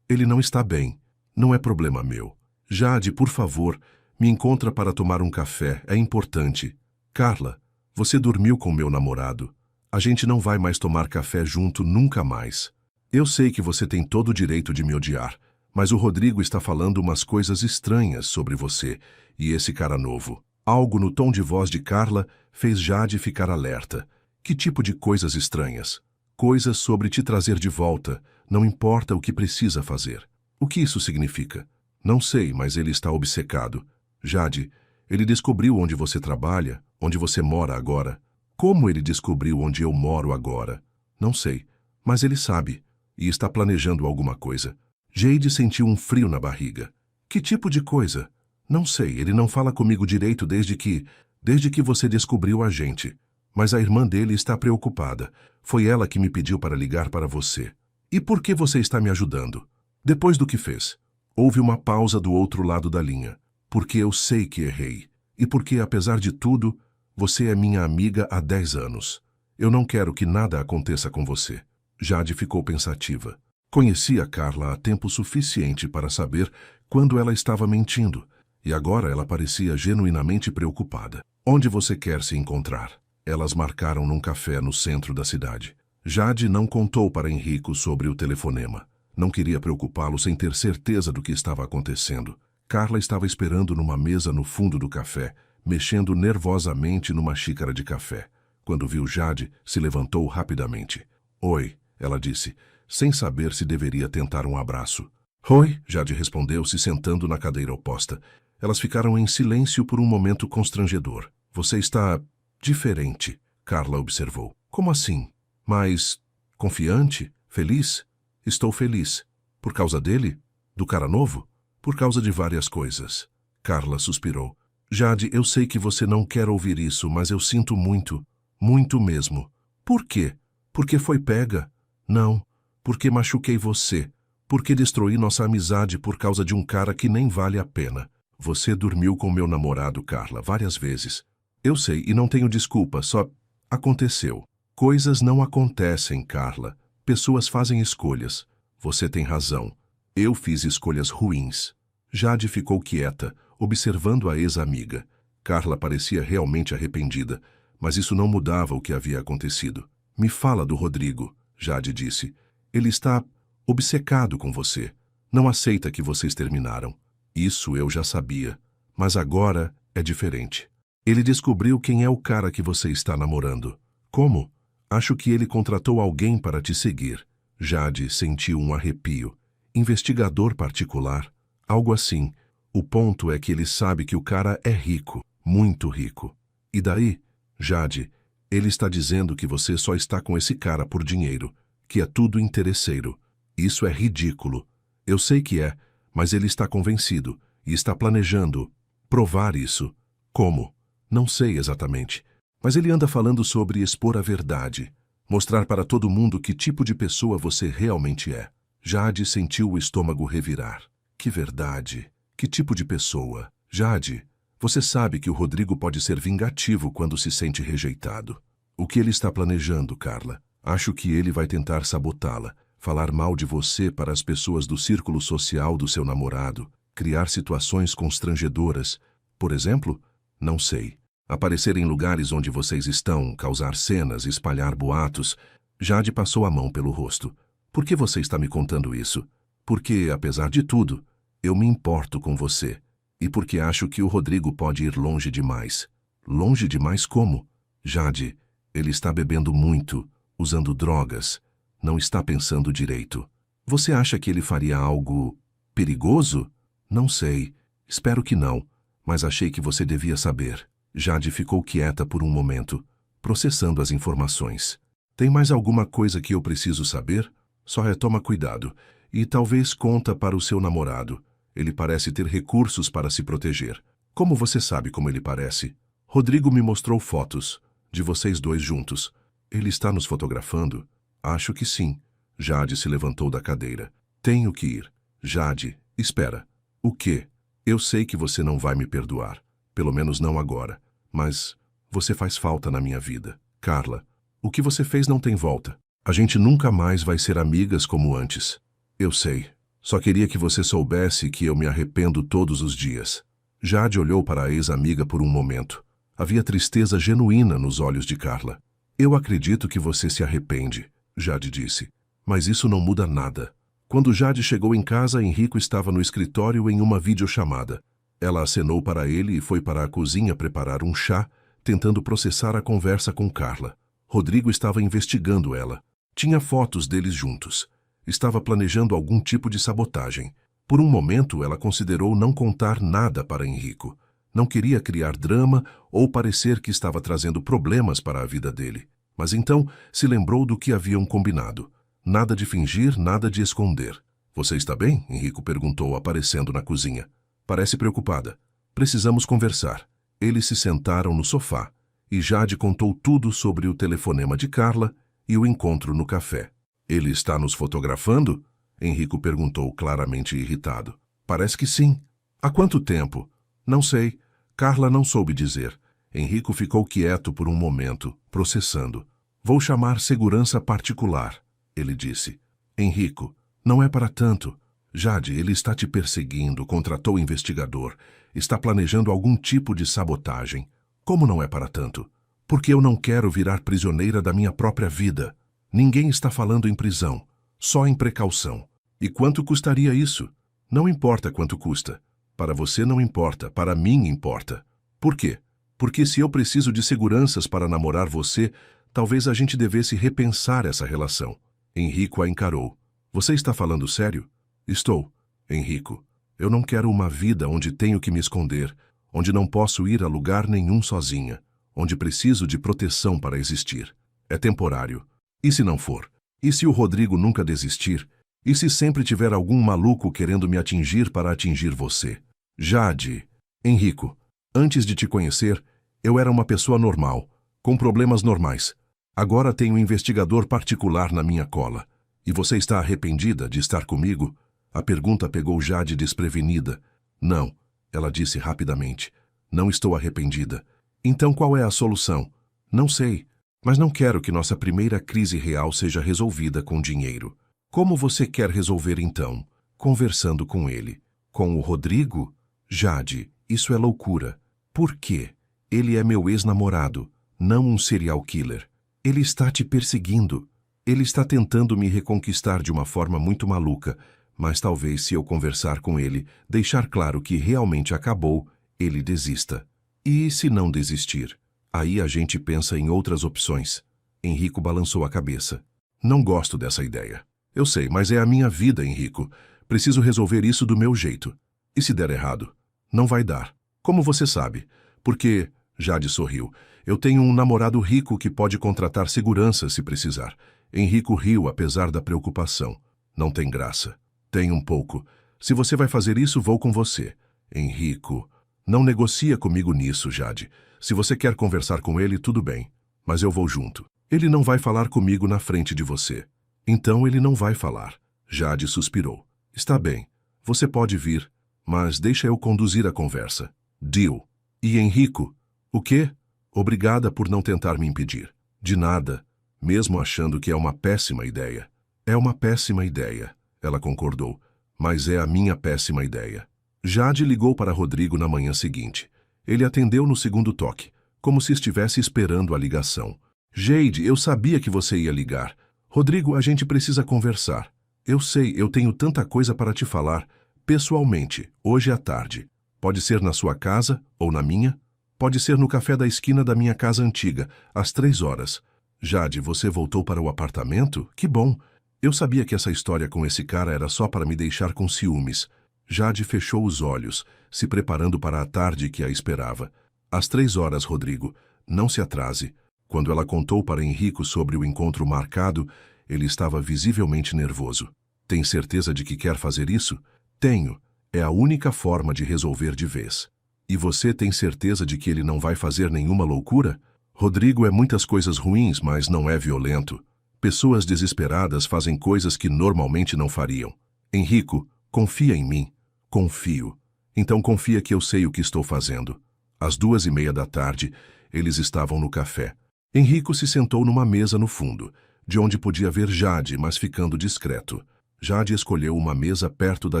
não está bem. Não é problema meu. Jade, por favor, me encontra para tomar um café. É importante. Carla, você dormiu com meu namorado. A gente não vai mais tomar café junto nunca mais. Eu sei que você tem todo o direito de me odiar, mas o Rodrigo está falando umas coisas estranhas sobre você e esse cara novo. Algo no tom de voz de Carla fez Jade ficar alerta. Que tipo de coisas estranhas? Coisas sobre te trazer de volta, não importa o que precisa fazer. O que isso significa? Não sei, mas ele está obcecado. Jade, ele descobriu onde você trabalha, onde você mora agora. Como ele descobriu onde eu moro agora? Não sei, mas ele sabe e está planejando alguma coisa. Jade sentiu um frio na barriga. Que tipo de coisa? Não sei, ele não fala comigo direito desde que você descobriu a gente. Mas a irmã dele está preocupada. Foi ela que me pediu para ligar para você. E por que você está me ajudando? Depois do que fez. Houve uma pausa do outro lado da linha. Porque eu sei que errei. E porque, apesar de tudo, você é minha amiga há 10 anos. Eu não quero que nada aconteça com você. Jade ficou pensativa. Conhecia Carla há tempo suficiente para saber quando ela estava mentindo. E agora ela parecia genuinamente preocupada. Onde você quer se encontrar? Elas marcaram num café no centro da cidade. Jade não contou para Henrico sobre o telefonema. Não queria preocupá-lo sem ter certeza do que estava acontecendo. Carla estava esperando numa mesa no fundo do café, mexendo nervosamente numa xícara de café. Quando viu Jade, se levantou rapidamente. Oi, ela disse, sem saber se deveria tentar um abraço. Oi, Jade respondeu, se sentando na cadeira oposta. Elas ficaram em silêncio por um momento constrangedor. Você está diferente, Carla observou. Como assim? Mas confiante? Feliz? Estou feliz. Por causa dele? Do cara novo? Por causa de várias coisas. Carla suspirou. Jade, eu sei que você não quer ouvir isso, mas eu sinto muito. Muito mesmo. Por quê? Porque foi pega? Não. Porque machuquei você. Porque destruí nossa amizade por causa de um cara que nem vale a pena. Você dormiu com meu namorado, Carla, várias vezes. Eu sei, e não tenho desculpa, só aconteceu. Coisas não acontecem, Carla. Pessoas fazem escolhas. Você tem razão. Eu fiz escolhas ruins. Jade ficou quieta, observando a ex-amiga. Carla parecia realmente arrependida, mas isso não mudava o que havia acontecido. Me fala do Rodrigo, Jade disse. Ele está obcecado com você. Não aceita que vocês terminaram. Isso eu já sabia, mas agora é diferente. Ele descobriu quem é o cara que você está namorando. Como? Acho que ele contratou alguém para te seguir. Jade sentiu um arrepio. Investigador particular? Algo assim. O ponto é que ele sabe que o cara é rico, muito rico. E daí? Jade, ele está dizendo que você só está com esse cara por dinheiro, que é tudo interesseiro. Isso é ridículo. Eu sei que é, mas ele está convencido e está planejando provar isso. Como? Não sei exatamente. Mas ele anda falando sobre expor a verdade, mostrar para todo mundo que tipo de pessoa você realmente é. Jade sentiu o estômago revirar. Que verdade? Que tipo de pessoa? Jade, você sabe que o Rodrigo pode ser vingativo quando se sente rejeitado. O que ele está planejando, Carla? Acho que ele vai tentar sabotá-la, falar mal de você para as pessoas do círculo social do seu namorado, criar situações constrangedoras. Por exemplo? Não sei. Aparecer em lugares onde vocês estão, causar cenas, espalhar boatos. Jade passou a mão pelo rosto. Por que você está me contando isso? Porque, apesar de tudo, eu me importo com você. E porque acho que o Rodrigo pode ir longe demais. Longe demais como? Jade, ele está bebendo muito, usando drogas. Não está pensando direito. Você acha que ele faria algo perigoso? Não sei. Espero que não. Mas achei que você devia saber. Jade ficou quieta por um momento, processando as informações. Tem mais alguma coisa que eu preciso saber? Só toma cuidado. E talvez conta para o seu namorado. Ele parece ter recursos para se proteger. Como você sabe como ele parece? Rodrigo me mostrou fotos de vocês dois juntos. Ele está nos fotografando? Acho que sim. Jade se levantou da cadeira. Tenho que ir. Jade, espera. O quê? Eu sei que você não vai me perdoar. Pelo menos não agora. Mas você faz falta na minha vida. Carla, o que você fez não tem volta. A gente nunca mais vai ser amigas como antes. Eu sei. Só queria que você soubesse que eu me arrependo todos os dias. Jade olhou para a ex-amiga por um momento. Havia tristeza genuína nos olhos de Carla. Eu acredito que você se arrepende, Jade disse. Mas isso não muda nada. Quando Jade chegou em casa, Henrico estava no escritório em uma videochamada. Ela acenou para ele e foi para a cozinha preparar um chá, tentando processar a conversa com Carla. Rodrigo estava investigando ela. Tinha fotos deles juntos. Estava planejando algum tipo de sabotagem. Por um momento, ela considerou não contar nada para Henrico. Não queria criar drama ou parecer que estava trazendo problemas para a vida dele. Mas então se lembrou do que haviam combinado. Nada de fingir, nada de esconder. Você está bem? Henrico perguntou, aparecendo na cozinha. Parece preocupada. Precisamos conversar. Eles se sentaram no sofá e Jade contou tudo sobre o telefonema de Carla e o encontro no café. Ele está nos fotografando? Henrico perguntou, claramente irritado. Parece que sim. Há quanto tempo? Não sei. Carla não soube dizer. Henrico ficou quieto por um momento, processando. Vou chamar segurança particular, ele disse. Henrico, não é para tanto. Jade, ele está te perseguindo, contratou investigador. Está planejando algum tipo de sabotagem. Como não é para tanto? Porque eu não quero virar prisioneira da minha própria vida. Ninguém está falando em prisão, só em precaução. E quanto custaria isso? Não importa quanto custa. Para você não importa, para mim importa. Por quê? Porque se eu preciso de seguranças para namorar você, talvez a gente devesse repensar essa relação. Henrico a encarou. Você está falando sério? Estou. Henrico, eu não quero uma vida onde tenho que me esconder, onde não posso ir a lugar nenhum sozinha, onde preciso de proteção para existir. É temporário. E se não for? E se o Rodrigo nunca desistir? E se sempre tiver algum maluco querendo me atingir para atingir você? Jade. Henrico, antes de te conhecer, eu era uma pessoa normal, com problemas normais. Agora tenho um investigador particular na minha cola. E você está arrependida de estar comigo? A pergunta pegou Jade desprevenida. Não, ela disse rapidamente. Não estou arrependida. Então qual é a solução? Não sei, mas não quero que nossa primeira crise real seja resolvida com dinheiro. Como você quer resolver então? Conversando com ele. Com o Rodrigo? Jade, isso é loucura. Por quê? Ele é meu ex-namorado, não um serial killer. Ele está te perseguindo. Ele está tentando me reconquistar de uma forma muito maluca, mas talvez se eu conversar com ele, deixar claro que realmente acabou, ele desista. E se não desistir? Aí a gente pensa em outras opções. Henrico balançou a cabeça. Não gosto dessa ideia. Eu sei, mas é a minha vida, Henrico. Preciso resolver isso do meu jeito. E se der errado? Não vai dar. Como você sabe? Porque, Jade sorriu, eu tenho um namorado rico que pode contratar segurança se precisar. Henrico riu apesar da preocupação. Não tem graça. Tem um pouco. Se você vai fazer isso, vou com você. Henrico, não negocia comigo nisso, Jade. Se você quer conversar com ele, tudo bem. Mas eu vou junto. Ele não vai falar comigo na frente de você. Então ele não vai falar. Jade suspirou. Está bem. Você pode vir, mas deixa eu conduzir a conversa. Deal. E Henrico? O quê? Obrigada por não tentar me impedir. De nada, mesmo achando que é uma péssima ideia. É uma péssima ideia, ela concordou, mas é a minha péssima ideia. Jade ligou para Rodrigo na manhã seguinte. Ele atendeu no segundo toque, como se estivesse esperando a ligação. Jade, eu sabia que você ia ligar. Rodrigo, a gente precisa conversar. Eu sei, eu tenho tanta coisa para te falar, pessoalmente, hoje à tarde. Pode ser na sua casa ou na minha. Pode ser no café da esquina da minha casa antiga, às 3 horas. Jade, você voltou para o apartamento? Que bom. Eu sabia que essa história com esse cara era só para me deixar com ciúmes. Jade fechou os olhos, se preparando para a tarde que a esperava. Às 3 horas, Rodrigo. Não se atrase. Quando ela contou para Henrico sobre o encontro marcado, ele estava visivelmente nervoso. Tem certeza de que quer fazer isso? Tenho. É a única forma de resolver de vez. E você tem certeza de que ele não vai fazer nenhuma loucura? Rodrigo é muitas coisas ruins, mas não é violento. Pessoas desesperadas fazem coisas que normalmente não fariam. Henrico, confia em mim. Confio. Então confia que eu sei o que estou fazendo. Às 2:30 da tarde, eles estavam no café. Henrico se sentou numa mesa no fundo, de onde podia ver Jade, mas ficando discreto. Jade escolheu uma mesa perto da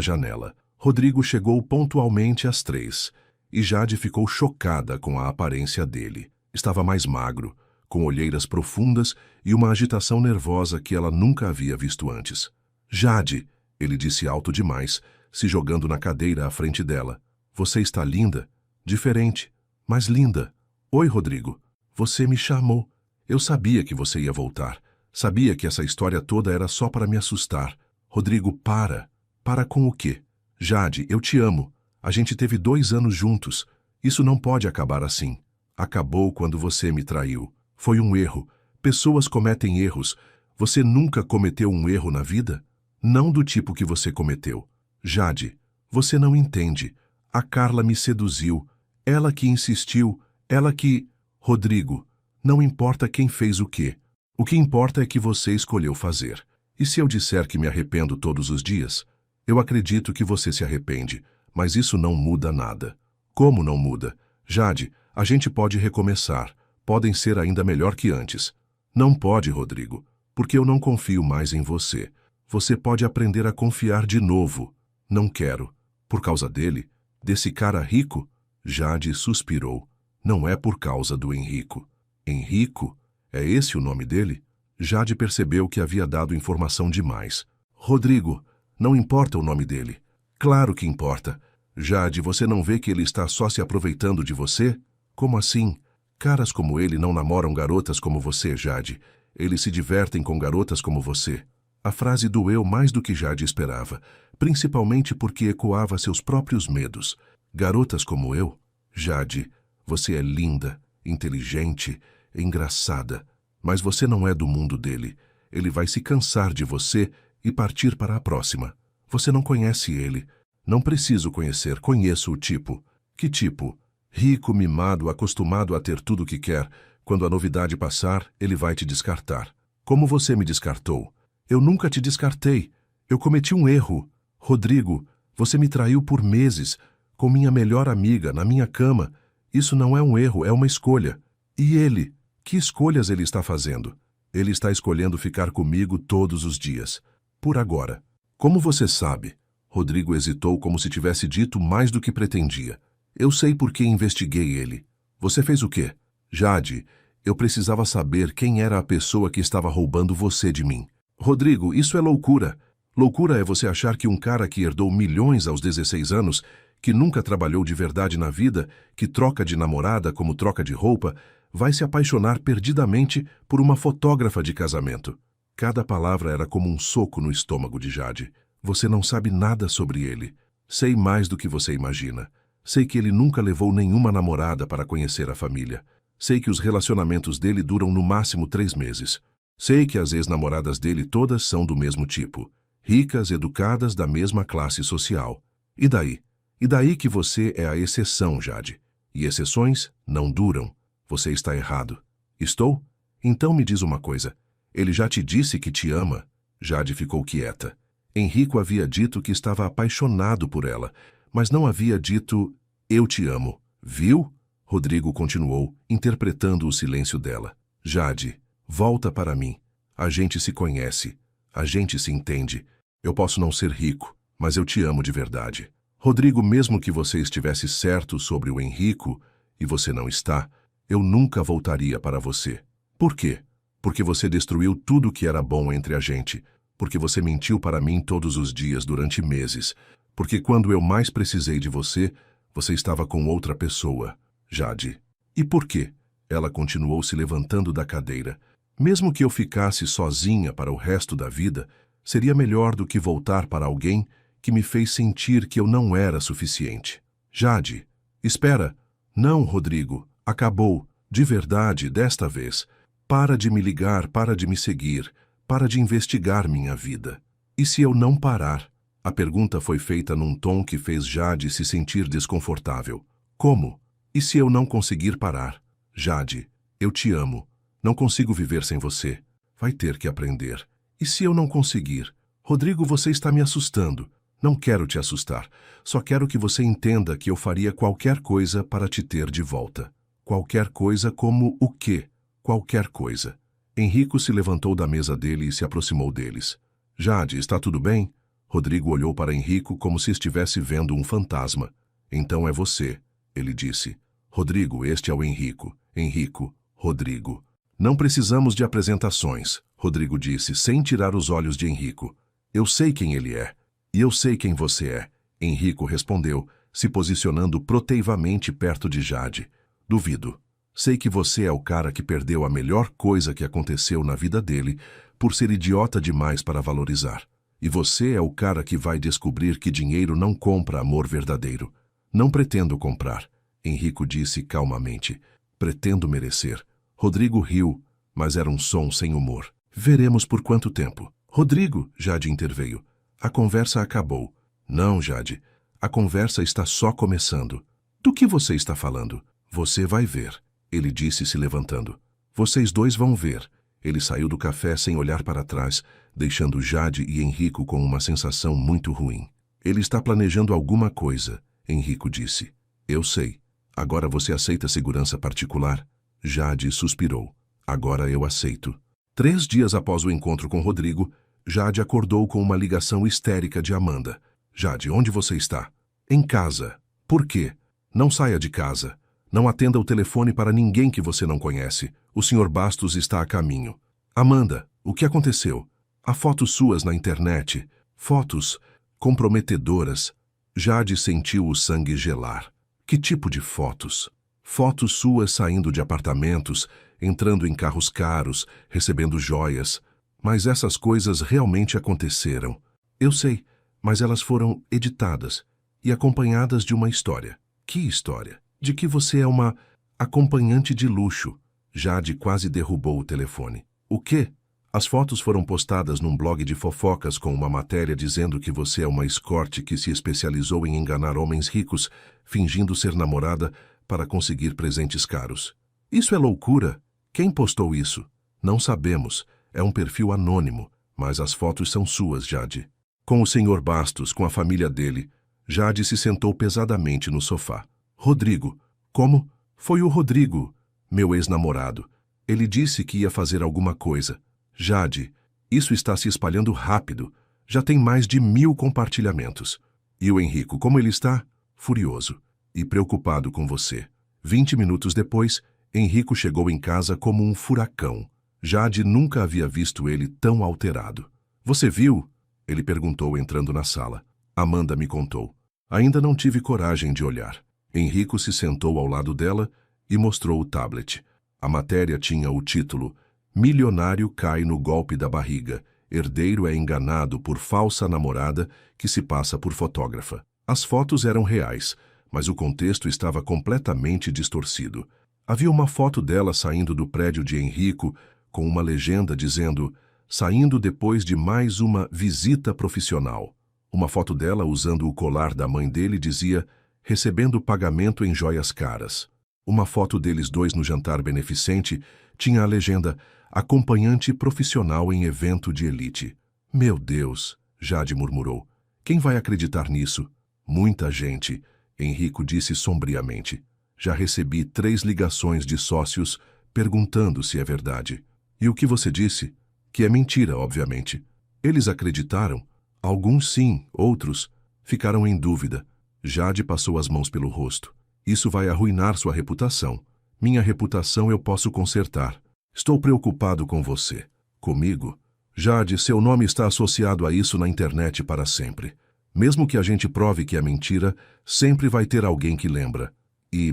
janela. Rodrigo chegou pontualmente às 3, e Jade ficou chocada com a aparência dele. Estava mais magro, com olheiras profundas e uma agitação nervosa que ela nunca havia visto antes. Jade, ele disse alto demais, se jogando na cadeira à frente dela. Você está linda, diferente, mas linda. Oi, Rodrigo. Você me chamou. Eu sabia que você ia voltar. Sabia que essa história toda era só para me assustar. Rodrigo, para. Para com o quê? Jade, eu te amo. A gente teve 2 anos juntos. Isso não pode acabar assim. Acabou quando você me traiu. Foi um erro. Pessoas cometem erros. Você nunca cometeu um erro na vida? Não do tipo que você cometeu. Jade, você não entende. A Carla me seduziu. Ela que insistiu. Ela que... Rodrigo, não importa quem fez o quê. O que importa é que você escolheu fazer. E se eu disser que me arrependo todos os dias? Eu acredito que você se arrepende, mas isso não muda nada. Como não muda? Jade, a gente pode recomeçar. Podem ser ainda melhor que antes. Não pode, Rodrigo, porque eu não confio mais em você. Você pode aprender a confiar de novo. Não quero. Por causa dele? Desse cara rico? Jade suspirou. Não é por causa do Henrico. Henrico? É esse o nome dele? Jade percebeu que havia dado informação demais. Rodrigo, não importa o nome dele. Claro que importa. Jade, você não vê que ele está só se aproveitando de você? Como assim? Caras como ele não namoram garotas como você, Jade. Eles se divertem com garotas como você. A frase doeu mais do que Jade esperava, principalmente porque ecoava seus próprios medos. Garotas como eu? Jade, você é linda, inteligente, engraçada, mas você não é do mundo dele. Ele vai se cansar de você e partir para a próxima. Você não conhece ele. Não preciso conhecer, conheço o tipo. Que tipo? Rico, mimado, acostumado a ter tudo o que quer. Quando a novidade passar, ele vai te descartar. Como você me descartou? Eu nunca te descartei. Eu cometi um erro. Rodrigo, você me traiu por meses, com minha melhor amiga, na minha cama. Isso não é um erro, é uma escolha. E ele? Que escolhas ele está fazendo? Ele está escolhendo ficar comigo todos os dias. Por agora. Como você sabe? Rodrigo hesitou como se tivesse dito mais do que pretendia. Eu sei porque investiguei ele. Você fez o quê? Jade, eu precisava saber quem era a pessoa que estava roubando você de mim. Rodrigo, isso é loucura. Loucura é você achar que um cara que herdou milhões aos 16 anos, que nunca trabalhou de verdade na vida, que troca de namorada como troca de roupa, vai se apaixonar perdidamente por uma fotógrafa de casamento. Cada palavra era como um soco no estômago de Jade. Você não sabe nada sobre ele. Sei mais do que você imagina. Sei que ele nunca levou nenhuma namorada para conhecer a família. Sei que os relacionamentos dele duram no máximo 3 meses. Sei que as ex-namoradas dele todas são do mesmo tipo. Ricas, educadas, da mesma classe social. E daí? E daí que você é a exceção, Jade. E exceções não duram. Você está errado. Estou? Então me diz uma coisa. Ele já te disse que te ama? Jade ficou quieta. Henrico havia dito que estava apaixonado por ela, mas não havia dito, eu te amo. Viu? Rodrigo continuou, interpretando o silêncio dela. Jade, volta para mim. A gente se conhece. A gente se entende. Eu posso não ser rico, mas eu te amo de verdade. Rodrigo, mesmo que você estivesse certo sobre o Henrico, e você não está, eu nunca voltaria para você. Por quê? Porque você destruiu tudo que era bom entre a gente. Porque você mentiu para mim todos os dias durante meses. Porque quando eu mais precisei de você, você estava com outra pessoa, Jade. E por quê? Ela continuou se levantando da cadeira. Mesmo que eu ficasse sozinha para o resto da vida, seria melhor do que voltar para alguém que me fez sentir que eu não era suficiente. Jade, espera. Não, Rodrigo, acabou. De verdade, desta vez. Para de me ligar, para de me seguir, para de investigar minha vida. E se eu não parar? A pergunta foi feita num tom que fez Jade se sentir desconfortável. Como? E se eu não conseguir parar? Jade, Eu te amo. Não consigo viver sem você. Vai ter que aprender. E se eu não conseguir? Rodrigo, você está me assustando. Não quero te assustar. Só quero que você entenda que eu faria qualquer coisa para te ter de volta. Qualquer coisa como o quê? Qualquer coisa. Henrico se levantou da mesa dele e se aproximou deles. Jade, está tudo bem? Rodrigo olhou para Henrico como se estivesse vendo um fantasma. Então é você, ele disse. Rodrigo, este é o Henrico. Henrico, Rodrigo. Não precisamos de apresentações, Rodrigo disse, sem tirar os olhos de Henrico. Eu sei quem ele é. E eu sei quem você é, Henrico respondeu, se posicionando protetivamente perto de Jade. Duvido. Sei que você é o cara que perdeu a melhor coisa que aconteceu na vida dele por ser idiota demais para valorizar. E você é o cara que vai descobrir que dinheiro não compra amor verdadeiro. Não pretendo comprar, Henrico disse calmamente. Pretendo merecer. Rodrigo riu, mas era um som sem humor. Veremos por quanto tempo. Rodrigo, Jade interveio. A conversa acabou. Não, Jade. A conversa está só começando. Do que você está falando? Você vai ver, ele disse se levantando. Vocês dois vão ver. Ele saiu do café sem olhar para trás, deixando Jade e Henrico com uma sensação muito ruim. Ele está planejando alguma coisa, Henrico disse. Eu sei. Agora você aceita segurança particular? Jade suspirou. Agora eu aceito. 3 dias após o encontro com Rodrigo, Jade acordou com uma ligação histérica de Amanda. Jade, onde você está? Em casa. Por quê? Não saia de casa. Não atenda o telefone para ninguém que você não conhece. O Sr. Bastos está a caminho. Amanda, o que aconteceu? Há fotos suas na internet. Fotos comprometedoras. Jade sentiu o sangue gelar. Que tipo de fotos? Fotos suas saindo de apartamentos, entrando em carros caros, recebendo joias. Mas essas coisas realmente aconteceram. Eu sei, mas elas foram editadas e acompanhadas de uma história. Que história? De que você é uma acompanhante de luxo. Jade quase derrubou o telefone. O quê? As fotos foram postadas num blog de fofocas com uma matéria dizendo que você é uma escort que se especializou em enganar homens ricos, fingindo ser namorada para conseguir presentes caros. Isso é loucura. Quem postou isso? Não sabemos. É um perfil anônimo, mas as fotos são suas, Jade. Com o Sr. Bastos, com a família dele, Jade se sentou pesadamente no sofá. Rodrigo. Como? Foi o Rodrigo, meu ex-namorado. Ele disse que ia fazer alguma coisa. Jade, isso está se espalhando rápido. Já tem mais de 1000 compartilhamentos. E o Henrico, como ele está? Furioso e preocupado com você. 20 minutos depois, Henrico chegou em casa como um furacão. Jade nunca havia visto ele tão alterado. Você viu? Ele perguntou entrando na sala. Amanda me contou. Ainda não tive coragem de olhar. Henrico se sentou ao lado dela e mostrou o tablet. A matéria tinha o título Milionário cai no golpe da barriga. Herdeiro é enganado por falsa namorada que se passa por fotógrafa. As fotos eram reais, mas o contexto estava completamente distorcido. Havia uma foto dela saindo do prédio de Henrico com uma legenda dizendo saindo depois de mais uma visita profissional. Uma foto dela usando o colar da mãe dele dizia recebendo pagamento em joias caras. Uma foto deles dois no jantar beneficente tinha a legenda acompanhante profissional em evento de elite. Meu Deus, Jade murmurou. Quem vai acreditar nisso? Muita gente, Henrico disse sombriamente. Já recebi 3 ligações de sócios perguntando se é verdade. E o que você disse? Que é mentira, obviamente. Eles acreditaram? Alguns sim, outros ficaram em dúvida. Jade passou as mãos pelo rosto. Isso vai arruinar sua reputação. Minha reputação eu posso consertar. Estou preocupado com você. Comigo? Jade, seu nome está associado a isso na internet para sempre. Mesmo que a gente prove que é mentira, sempre vai ter alguém que lembra. E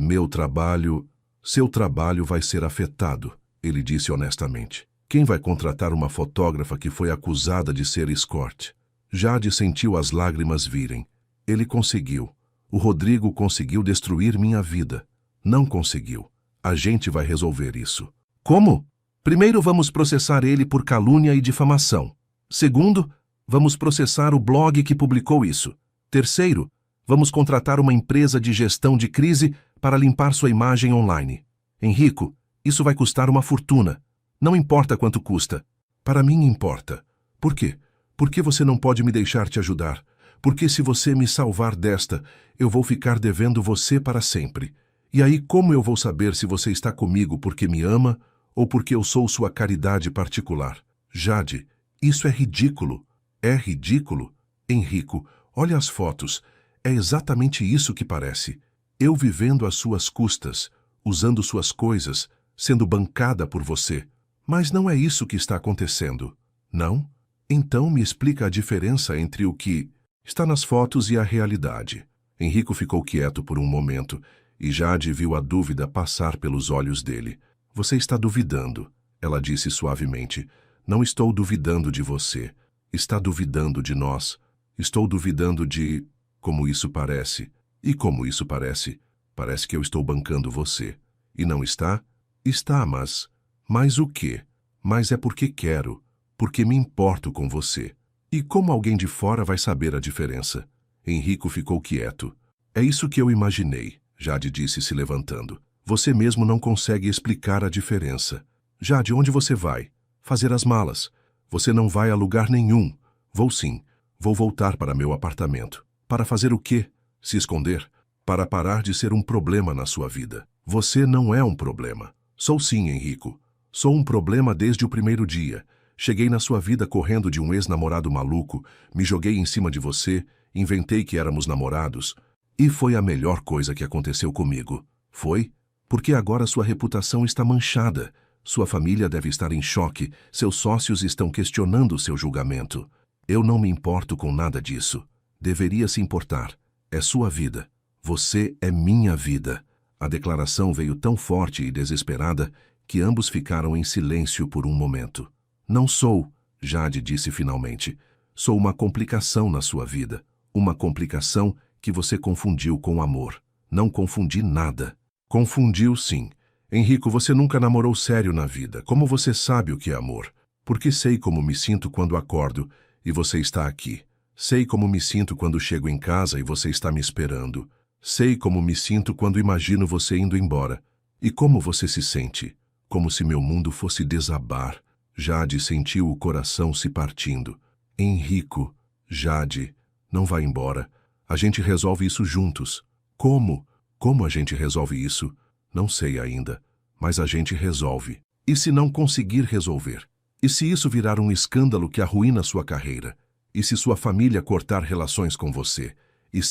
seu trabalho vai ser afetado, ele disse honestamente. Quem vai contratar uma fotógrafa que foi acusada de ser escort? Jade sentiu as lágrimas virem. Ele conseguiu. O Rodrigo conseguiu destruir minha vida. Não conseguiu. A gente vai resolver isso. Como? Primeiro, vamos processar ele por calúnia e difamação. Segundo, vamos processar o blog que publicou isso. Terceiro, vamos contratar uma empresa de gestão de crise para limpar sua imagem online. Henrico, Isso vai custar uma fortuna. Não importa quanto custa. Para mim importa. Por quê? Porque você não pode me deixar te ajudar. Porque se você me salvar desta, eu vou ficar devendo você para sempre. E aí como eu vou saber se você está comigo porque me ama ou porque eu sou sua caridade particular? Jade, isso é ridículo. É ridículo? Enrico, olha as fotos. É exatamente isso que parece. Eu vivendo às suas custas, usando suas coisas, sendo bancada por você. Mas não é isso que está acontecendo. Não? Então me explica a diferença entre o que está nas fotos e a realidade. Enrico ficou quieto por um momento e Jade viu a dúvida passar pelos olhos dele. Você está duvidando, ela disse suavemente. Não estou duvidando de você. Está duvidando de nós. Estou duvidando de como isso parece. E como isso parece? Parece que eu estou bancando você. E não está? Está, mas... Mas o quê? Mas é porque quero. Porque me importo com você. E como alguém de fora vai saber a diferença? Enrico ficou quieto. É isso que eu imaginei, Jade disse se levantando. Você mesmo não consegue explicar a diferença. Jade, onde você vai? Fazer as malas. Você não vai a lugar nenhum. Vou sim. Vou voltar para meu apartamento. Para fazer o quê? Se esconder? Para parar de ser um problema na sua vida. Você não é um problema. Sou sim, Enrico. Sou um problema desde o primeiro dia. Cheguei na sua vida correndo de um ex-namorado maluco, me joguei em cima de você, inventei que éramos namorados. E foi a melhor coisa que aconteceu comigo. Foi? Porque agora sua reputação está manchada. Sua família deve estar em choque, seus sócios estão questionando seu julgamento. Eu não me importo com nada disso. Deveria se importar. É sua vida. Você é minha vida. A declaração veio tão forte e desesperada que ambos ficaram em silêncio por um momento. Não sou, Jade disse finalmente. Sou uma complicação na sua vida. Uma complicação que você confundiu com amor. Não confundi nada. Confundiu sim. Enrico, você nunca namorou sério na vida. Como você sabe o que é amor? Porque sei como me sinto quando acordo e você está aqui. Sei como me sinto quando chego em casa e você está me esperando. Sei como me sinto quando imagino você indo embora. E como você se sente? Como se meu mundo fosse desabar. Jade sentiu o coração se partindo. Enrico, Jade, não vá embora. A gente resolve isso juntos. Como? Como a gente resolve isso? Não sei ainda, mas a gente resolve. E se não conseguir resolver? E se isso virar um escândalo que arruína sua carreira? E se sua família cortar relações com você? E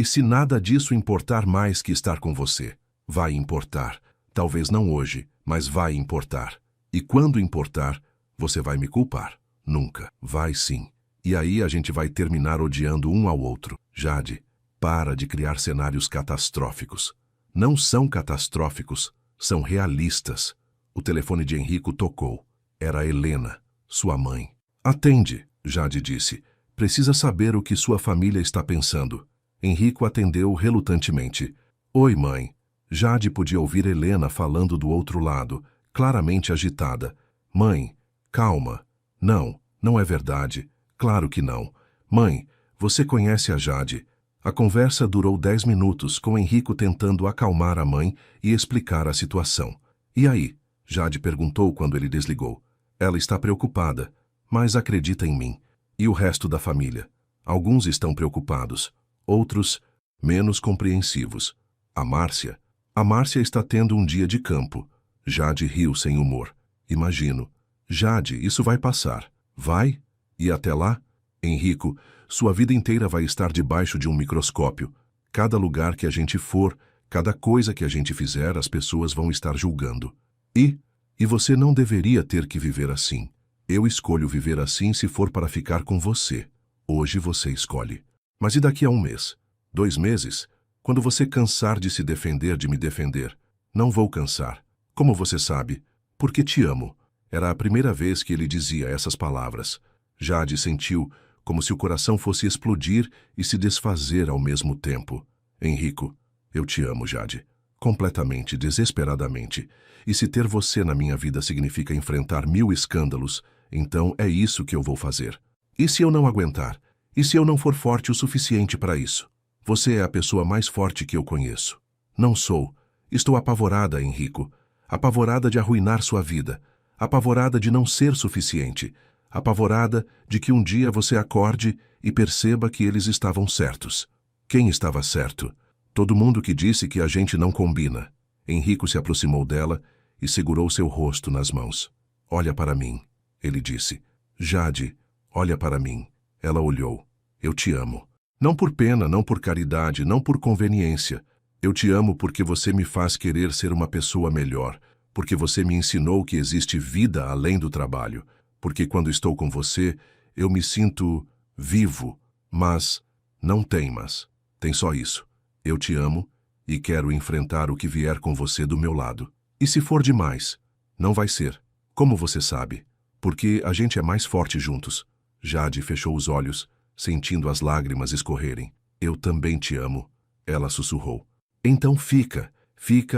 se nada disso importar mais que estar com você? Vai importar. Talvez não hoje, mas vai importar. E quando importar, você vai me culpar. Nunca. Vai sim. E aí a gente vai terminar odiando um ao outro. Jade, para de criar cenários catastróficos. Não são catastróficos, são realistas. O telefone de Enrico tocou. Era Helena, sua mãe. Atende, Jade disse. Precisa saber o que sua família está pensando. Enrico atendeu relutantemente. Oi, mãe. Jade podia ouvir Helena falando do outro lado, claramente agitada. Mãe, calma. Não, não é verdade. Claro que não. Mãe, você conhece a Jade. A conversa durou 10 minutos, com Enrico tentando acalmar a mãe e explicar a situação. E aí? Jade perguntou quando ele desligou. Ela está preocupada, mas acredita em mim. E o resto da família? Alguns estão preocupados, outros menos compreensivos. A Márcia? A Márcia está tendo um dia de campo. Jade riu sem humor. Imagino. Jade, isso vai passar. Vai? E até lá? Enrico, sua vida inteira vai estar debaixo de um microscópio. Cada lugar que a gente for, cada coisa que a gente fizer, as pessoas vão estar julgando. E você não deveria ter que viver assim. Eu escolho viver assim se for para ficar com você. Hoje você escolhe. Mas e daqui a 1 mês? 2 meses? Quando você cansar de se defender, de me defender? Não vou cansar. Como você sabe? Porque te amo. Era a primeira vez que ele dizia essas palavras. Jade sentiu como se o coração fosse explodir e se desfazer ao mesmo tempo. Enrico, eu te amo, Jade. Completamente, desesperadamente. E se ter você na minha vida significa enfrentar 1000 escândalos, então é isso que eu vou fazer. E se eu não aguentar? E se eu não for forte o suficiente para isso? Você é a pessoa mais forte que eu conheço. Não sou. Estou apavorada, Enrico. apavorada de arruinar sua vida, apavorada de não ser suficiente, apavorada de que um dia você acorde e perceba que eles estavam certos. Quem estava certo? Todo mundo que disse que a gente não combina. Henrico se aproximou dela e segurou seu rosto nas mãos. Olha para mim, ele disse. Jade, olha para mim. Ela olhou. Eu te amo. Não por pena, não por caridade, não por conveniência. Eu te amo porque você me faz querer ser uma pessoa melhor, porque você me ensinou que existe vida além do trabalho, porque quando estou com você, eu me sinto vivo, mas não tem mas. Tem só isso. Eu te amo e quero enfrentar o que vier com você do meu lado. E se for demais? Não vai ser. Como você sabe? Porque a gente é mais forte juntos. Jade fechou os olhos, sentindo as lágrimas escorrerem. Eu também te amo, ela sussurrou. Então fica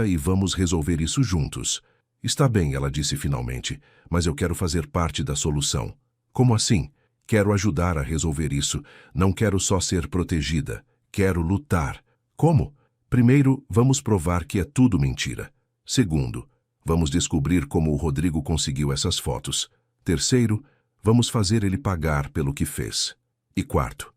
e vamos resolver isso juntos. Está bem, ela disse finalmente, mas eu quero fazer parte da solução. Como assim? Quero ajudar a resolver isso. Não quero só ser protegida. Quero lutar. Como? Primeiro, vamos provar que é tudo mentira. Segundo, vamos descobrir como o Rodrigo conseguiu essas fotos. Terceiro, vamos fazer ele pagar pelo que fez. E quarto,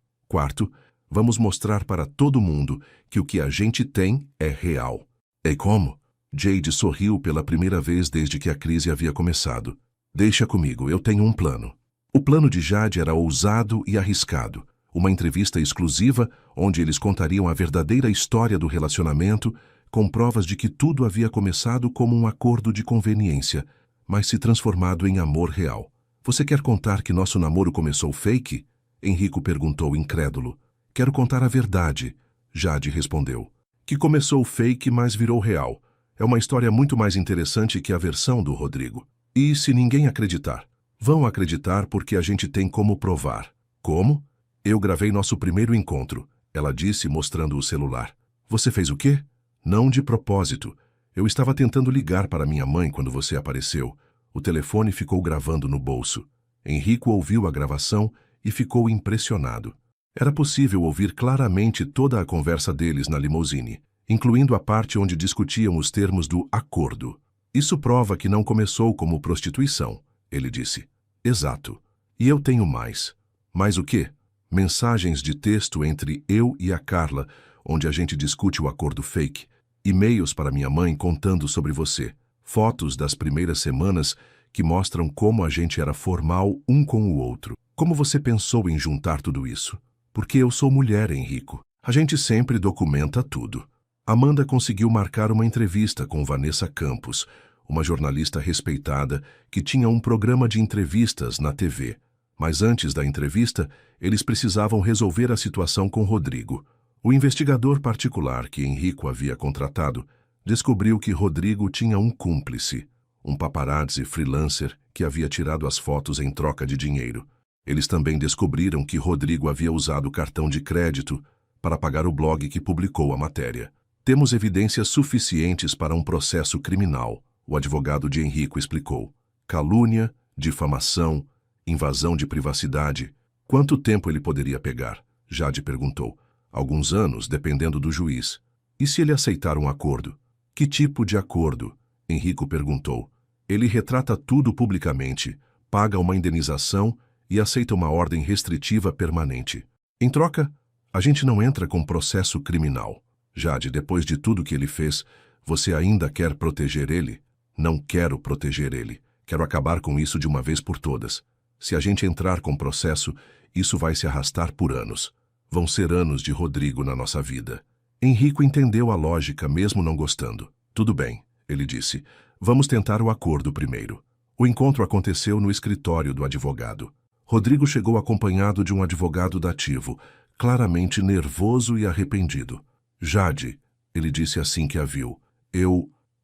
vamos mostrar para todo mundo que o que a gente tem é real. E como? Jade sorriu pela primeira vez desde que a crise havia começado. Deixa comigo, eu tenho um plano. O plano de Jade era ousado e arriscado. Uma entrevista exclusiva onde eles contariam a verdadeira história do relacionamento, com provas de que tudo havia começado como um acordo de conveniência, mas se transformado em amor real. Você quer contar que nosso namoro começou fake? Henrico perguntou incrédulo. Quero contar a verdade, Jade respondeu. Que começou fake, mas virou real. É uma história muito mais interessante que a versão do Rodrigo. E se ninguém acreditar? Vão acreditar porque a gente tem como provar. Como? Eu gravei nosso primeiro encontro, ela disse mostrando o celular. Você fez o quê? Não de propósito. Eu estava tentando ligar para minha mãe quando você apareceu. O telefone ficou gravando no bolso. Henrico ouviu a gravação e ficou impressionado. Era possível ouvir claramente toda a conversa deles na limusine, incluindo a parte onde discutiam os termos do acordo. Isso prova que não começou como prostituição, ele disse. Exato. E eu tenho mais. Mais o quê? Mensagens de texto entre eu e a Carla, onde a gente discute o acordo fake. E-mails para minha mãe contando sobre você. Fotos das primeiras semanas que mostram como a gente era formal um com o outro. Como você pensou em juntar tudo isso? Porque eu sou mulher, Henrico. A gente sempre documenta tudo. Amanda conseguiu marcar uma entrevista com Vanessa Campos, uma jornalista respeitada que tinha um programa de entrevistas na TV. Mas antes da entrevista, eles precisavam resolver a situação com Rodrigo. O investigador particular que Henrico havia contratado descobriu que Rodrigo tinha um cúmplice, um paparazzi freelancer que havia tirado as fotos em troca de dinheiro. Eles também descobriram que Rodrigo havia usado o cartão de crédito para pagar o blog que publicou a matéria. Temos evidências suficientes para um processo criminal, o advogado de Henrico explicou. Calúnia, difamação, invasão de privacidade. Quanto tempo ele poderia pegar? Jade perguntou. Alguns anos, dependendo do juiz. E se ele aceitar um acordo? Que tipo de acordo? Henrico perguntou. Ele retrata tudo publicamente, paga uma indenização e aceita uma ordem restritiva permanente. Em troca, a gente não entra com processo criminal. Jade, depois de tudo que ele fez, você ainda quer proteger ele? Não quero proteger ele. Quero acabar com isso de uma vez por todas. Se a gente entrar com processo, isso vai se arrastar por anos. Vão ser anos de Rodrigo na nossa vida. Henrico entendeu a lógica, mesmo não gostando. Tudo bem, ele disse. Vamos tentar o acordo primeiro. O encontro aconteceu no escritório do advogado. Rodrigo chegou acompanhado de um advogado dativo, claramente nervoso e arrependido. Jade, ele disse assim que a viu.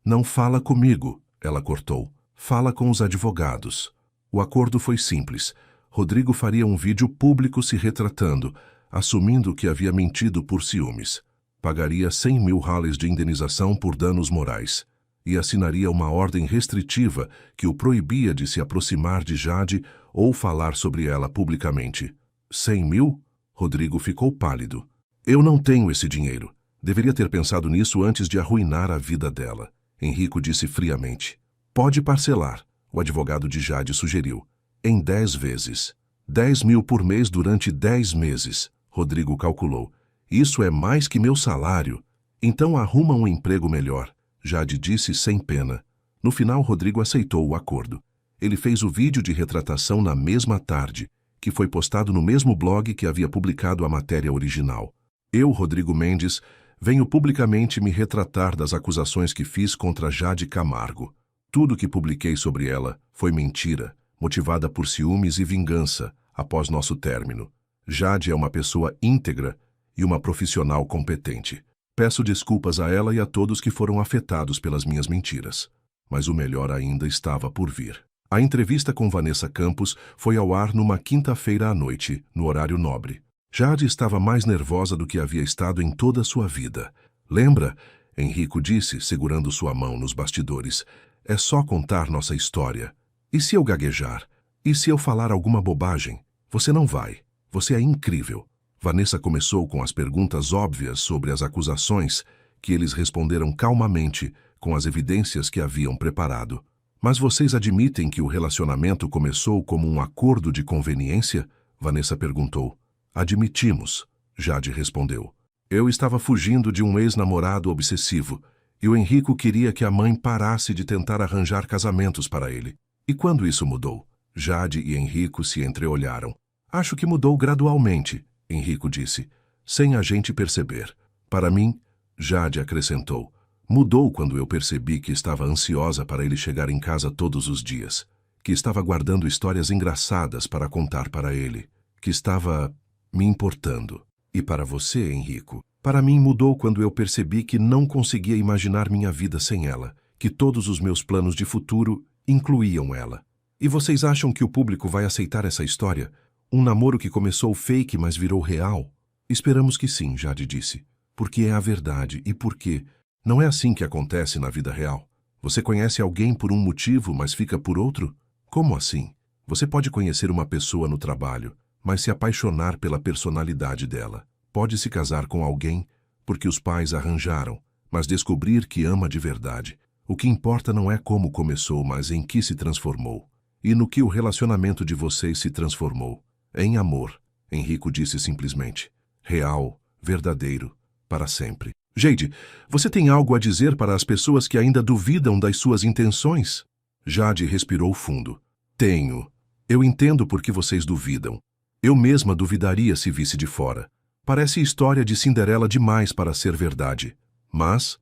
Não fala comigo, ela cortou. Fala com os advogados. O acordo foi simples. Rodrigo faria um vídeo público se retratando, assumindo que havia mentido por ciúmes. Pagaria 100 mil reais de indenização por danos morais e assinaria uma ordem restritiva que o proibia de se aproximar de Jade ou falar sobre ela publicamente. 100 mil? Rodrigo ficou pálido. Eu não tenho esse dinheiro. Deveria ter pensado nisso antes de arruinar a vida dela. Henrico disse friamente. Pode parcelar, o advogado de Jade sugeriu. Em 10 vezes. 10.000 por mês durante 10 meses, Rodrigo calculou. Isso é mais que meu salário. Então arruma um emprego melhor, Jade disse sem pena. No final, Rodrigo aceitou o acordo. Ele fez o vídeo de retratação na mesma tarde, que foi postado no mesmo blog que havia publicado a matéria original. Eu, Rodrigo Mendes, venho publicamente me retratar das acusações que fiz contra Jade Camargo. Tudo que publiquei sobre ela foi mentira, motivada por ciúmes e vingança após nosso término. Jade é uma pessoa íntegra e uma profissional competente. Peço desculpas a ela e a todos que foram afetados pelas minhas mentiras. Mas o melhor ainda estava por vir. A entrevista com Vanessa Campos foi ao ar numa quinta-feira à noite, no horário nobre. Jade estava mais nervosa do que havia estado em toda a sua vida. Lembra? Henrico disse, segurando sua mão nos bastidores. É só contar nossa história. E se eu gaguejar? E se eu falar alguma bobagem? Você não vai. Você é incrível. Vanessa começou com as perguntas óbvias sobre as acusações, que eles responderam calmamente, com as evidências que haviam preparado. Mas vocês admitem que o relacionamento começou como um acordo de conveniência? Vanessa perguntou. Admitimos, Jade respondeu. Eu estava fugindo de um ex-namorado obsessivo, e o Henrico queria que a mãe parasse de tentar arranjar casamentos para ele. E quando isso mudou? Jade e Henrico se entreolharam. Acho que mudou gradualmente, Henrico disse, sem a gente perceber. Para mim, Jade acrescentou, mudou quando eu percebi que estava ansiosa para ele chegar em casa todos os dias, que estava guardando histórias engraçadas para contar para ele, que estava me importando. E para você, Henrico? Para mim mudou quando eu percebi que não conseguia imaginar minha vida sem ela, que todos os meus planos de futuro incluíam ela. E vocês acham que o público vai aceitar essa história? Um namoro que começou fake, mas virou real? Esperamos que sim, Jade disse. Porque é a verdade. E por quê? Não é assim que acontece na vida real. Você conhece alguém por um motivo, mas fica por outro? Como assim? Você pode conhecer uma pessoa no trabalho, mas se apaixonar pela personalidade dela. Pode se casar com alguém porque os pais arranjaram, mas descobrir que ama de verdade. O que importa não é como começou, mas em que se transformou. E no que o relacionamento de vocês se transformou. Em amor, Henrico disse simplesmente. Real, verdadeiro, para sempre. Jade, você tem algo a dizer para as pessoas que ainda duvidam das suas intenções? Jade respirou fundo. Tenho. Eu entendo por que vocês duvidam. Eu mesma duvidaria se visse de fora. Parece história de Cinderela demais para ser verdade. Mas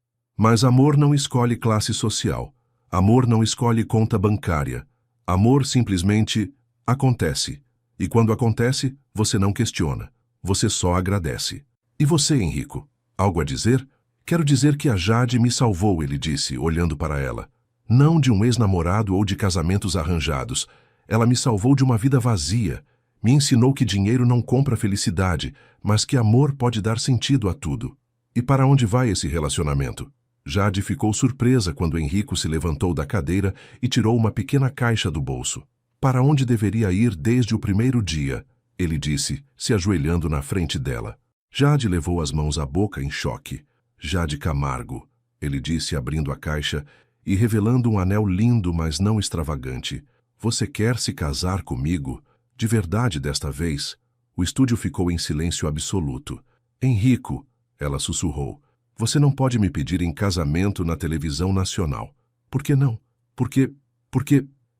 amor não escolhe classe social. Amor não escolhe conta bancária. Amor simplesmente acontece. E quando acontece, você não questiona. Você só agradece. E você, Henrico? Algo a dizer? Quero dizer que a Jade me salvou, ele disse, olhando para ela. Não de um ex-namorado ou de casamentos arranjados. Ela me salvou de uma vida vazia. Me ensinou que dinheiro não compra felicidade, mas que amor pode dar sentido a tudo. E para onde vai esse relacionamento? Jade ficou surpresa quando Henrico se levantou da cadeira e tirou uma pequena caixa do bolso. Para onde deveria ir desde o primeiro dia, ele disse, se ajoelhando na frente dela. Jade levou as mãos à boca em choque. Jade Camargo, ele disse abrindo a caixa e revelando um anel lindo, mas não extravagante. Você quer se casar comigo? De verdade desta vez? O estúdio ficou em silêncio absoluto. Henrico, ela sussurrou, você não pode me pedir em casamento na televisão nacional. Por que não? Porque...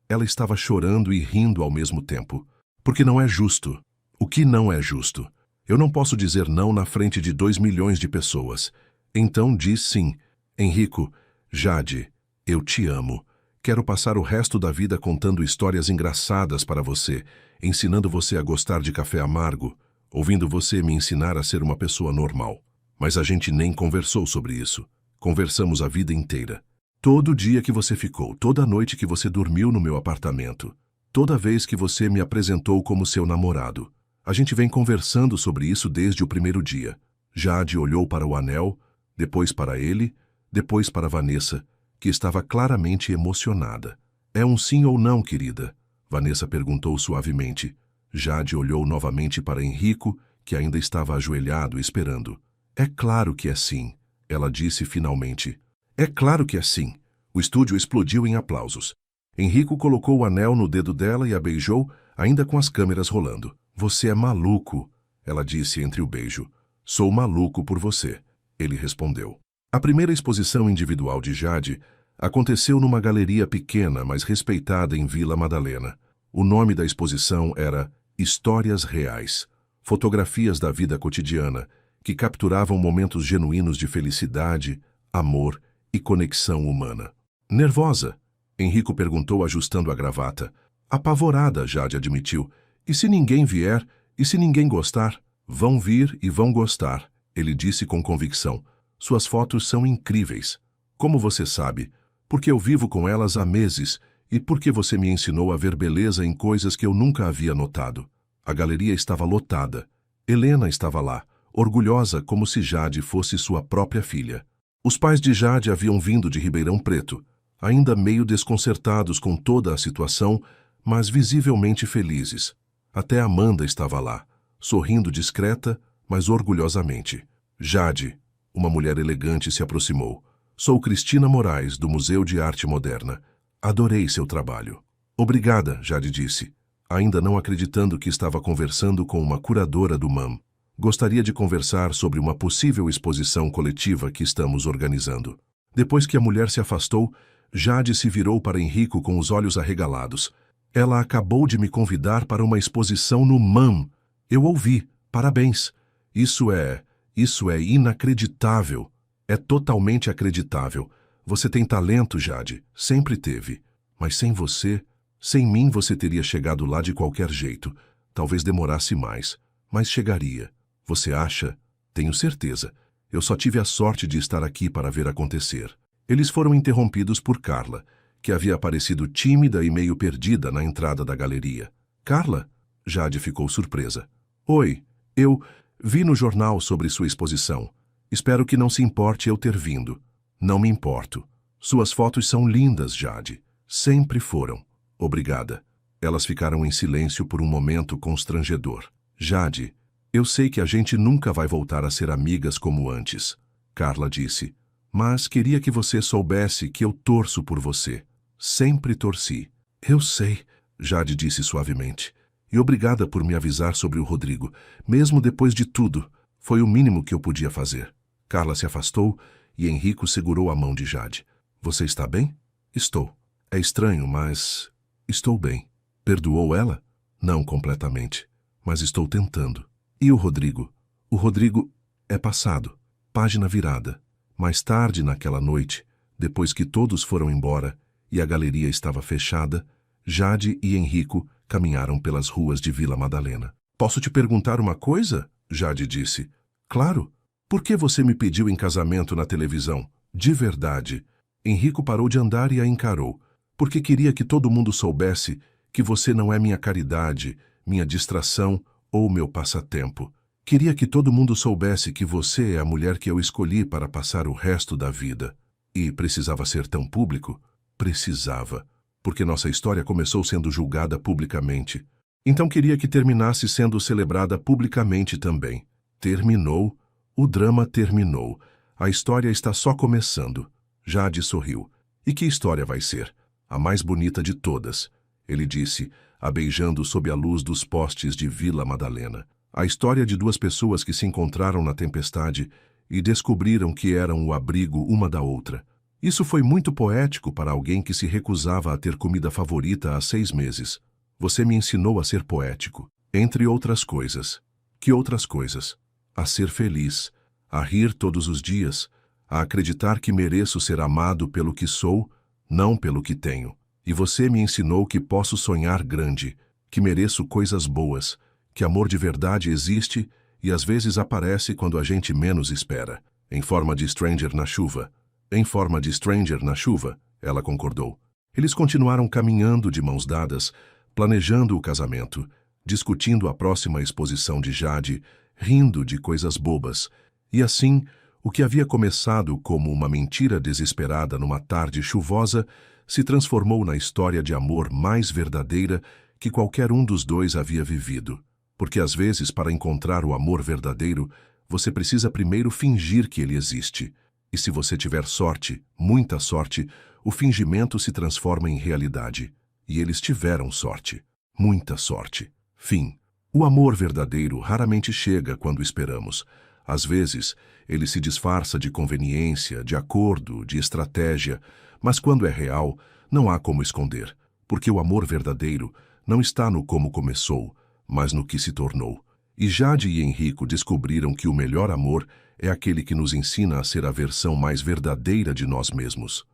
Ela estava chorando e rindo ao mesmo tempo. Porque não é justo. O que não é justo? Eu não posso dizer não na frente de 2 milhões de pessoas. Então diz sim. Henrico, Jade, eu te amo. Quero passar o resto da vida contando histórias engraçadas para você, ensinando você a gostar de café amargo, ouvindo você me ensinar a ser uma pessoa normal. Mas a gente nem conversou sobre isso. Conversamos a vida inteira. Todo dia que você ficou, toda noite que você dormiu no meu apartamento, toda vez que você me apresentou como seu namorado. A gente vem conversando sobre isso desde o primeiro dia. Jade olhou para o anel, depois para ele, depois para Vanessa, que estava claramente emocionada. É um sim ou não, querida? Vanessa perguntou suavemente. Jade olhou novamente para Henrico, que ainda estava ajoelhado esperando. É claro que é sim, ela disse finalmente. É claro que é sim. O estúdio explodiu em aplausos. Enrico colocou o anel no dedo dela e a beijou, ainda com as câmeras rolando. Você é maluco, ela disse entre o beijo. Sou maluco por você, ele respondeu. A primeira exposição individual de Jade aconteceu numa galeria pequena, mas respeitada em Vila Madalena. O nome da exposição era Histórias Reais, fotografias da vida cotidiana, que capturavam momentos genuínos de felicidade, amor e conexão humana. Nervosa? Enrico perguntou ajustando a gravata. Apavorada, Jade admitiu. E se ninguém vier? E se ninguém gostar? Vão vir e vão gostar, ele disse com convicção. Suas fotos são incríveis. Como você sabe? Porque eu vivo com elas há meses e porque você me ensinou a ver beleza em coisas que eu nunca havia notado. A galeria estava lotada. Helena estava lá, orgulhosa como se Jade fosse sua própria filha. Os pais de Jade haviam vindo de Ribeirão Preto, ainda meio desconcertados com toda a situação, mas visivelmente felizes. Até Amanda estava lá, sorrindo discreta, mas orgulhosamente. Jade, uma mulher elegante, se aproximou. Sou Cristina Moraes, do Museu de Arte Moderna. Adorei seu trabalho. Obrigada, Jade disse, ainda não acreditando que estava conversando com uma curadora do MAM. Gostaria de conversar sobre uma possível exposição coletiva que estamos organizando. Depois que a mulher se afastou, Jade se virou para Enrico com os olhos arregalados. Ela acabou de me convidar para uma exposição no MAM. Eu ouvi. Parabéns. Isso é inacreditável. É totalmente acreditável. Você tem talento, Jade. Sempre teve. Mas sem você, sem mim, você teria chegado lá de qualquer jeito. Talvez demorasse mais, mas chegaria. Você acha? Tenho certeza. Eu só tive a sorte de estar aqui para ver acontecer. Eles foram interrompidos por Carla, que havia aparecido tímida e meio perdida na entrada da galeria. Carla? Jade ficou surpresa. Oi, eu vi no jornal sobre sua exposição. Espero que não se importe eu ter vindo. Não me importo. Suas fotos são lindas, Jade. Sempre foram. Obrigada. Elas ficaram em silêncio por um momento constrangedor. Jade, eu sei que a gente nunca vai voltar a ser amigas como antes, Carla disse. Mas queria que você soubesse que eu torço por você. Sempre torci. Eu sei, Jade disse suavemente. E obrigada por me avisar sobre o Rodrigo. Mesmo depois de tudo, foi o mínimo que eu podia fazer. Carla se afastou e Enrico segurou a mão de Jade. Você está bem? Estou. É estranho, mas estou bem. Perdoou ela? Não completamente, mas estou tentando. E o Rodrigo? O Rodrigo é passado. Página virada. Mais tarde naquela noite, depois que todos foram embora e a galeria estava fechada, Jade e Enrico caminharam pelas ruas de Vila Madalena. Posso te perguntar uma coisa? Jade disse. Claro. Por que você me pediu em casamento na televisão? De verdade. Enrico parou de andar e a encarou. Porque queria que todo mundo soubesse que você não é minha caridade, minha distração ou meu passatempo. Queria que todo mundo soubesse que você é a mulher que eu escolhi para passar o resto da vida. E precisava ser tão público? Precisava, porque nossa história começou sendo julgada publicamente. Então queria que terminasse sendo celebrada publicamente também. Terminou. O drama terminou. A história está só começando. Jade sorriu. E que história vai ser? A mais bonita de todas, ele disse, a beijando sob a luz dos postes de Vila Madalena. A história de duas pessoas que se encontraram na tempestade e descobriram que eram o abrigo uma da outra. Isso foi muito poético para alguém que se recusava a ter comida favorita há 6 meses. Você me ensinou a ser poético, entre outras coisas. Que outras coisas? A ser feliz, a rir todos os dias, a acreditar que mereço ser amado pelo que sou, não pelo que tenho. E você me ensinou que posso sonhar grande, que mereço coisas boas, que amor de verdade existe e às vezes aparece quando a gente menos espera, em forma de stranger na chuva. Em forma de stranger na chuva, ela concordou. Eles continuaram caminhando de mãos dadas, planejando o casamento, discutindo a próxima exposição de Jade, rindo de coisas bobas. E assim, o que havia começado como uma mentira desesperada numa tarde chuvosa se transformou na história de amor mais verdadeira que qualquer um dos dois havia vivido. Porque às vezes, para encontrar o amor verdadeiro, você precisa primeiro fingir que ele existe. E se você tiver sorte, muita sorte, o fingimento se transforma em realidade. E eles tiveram sorte. Muita sorte. Fim. O amor verdadeiro raramente chega quando esperamos. Às vezes, ele se disfarça de conveniência, de acordo, de estratégia, mas quando é real, não há como esconder, porque o amor verdadeiro não está no como começou, mas no que se tornou. E Jade e Henrico descobriram que o melhor amor é aquele que nos ensina a ser a versão mais verdadeira de nós mesmos.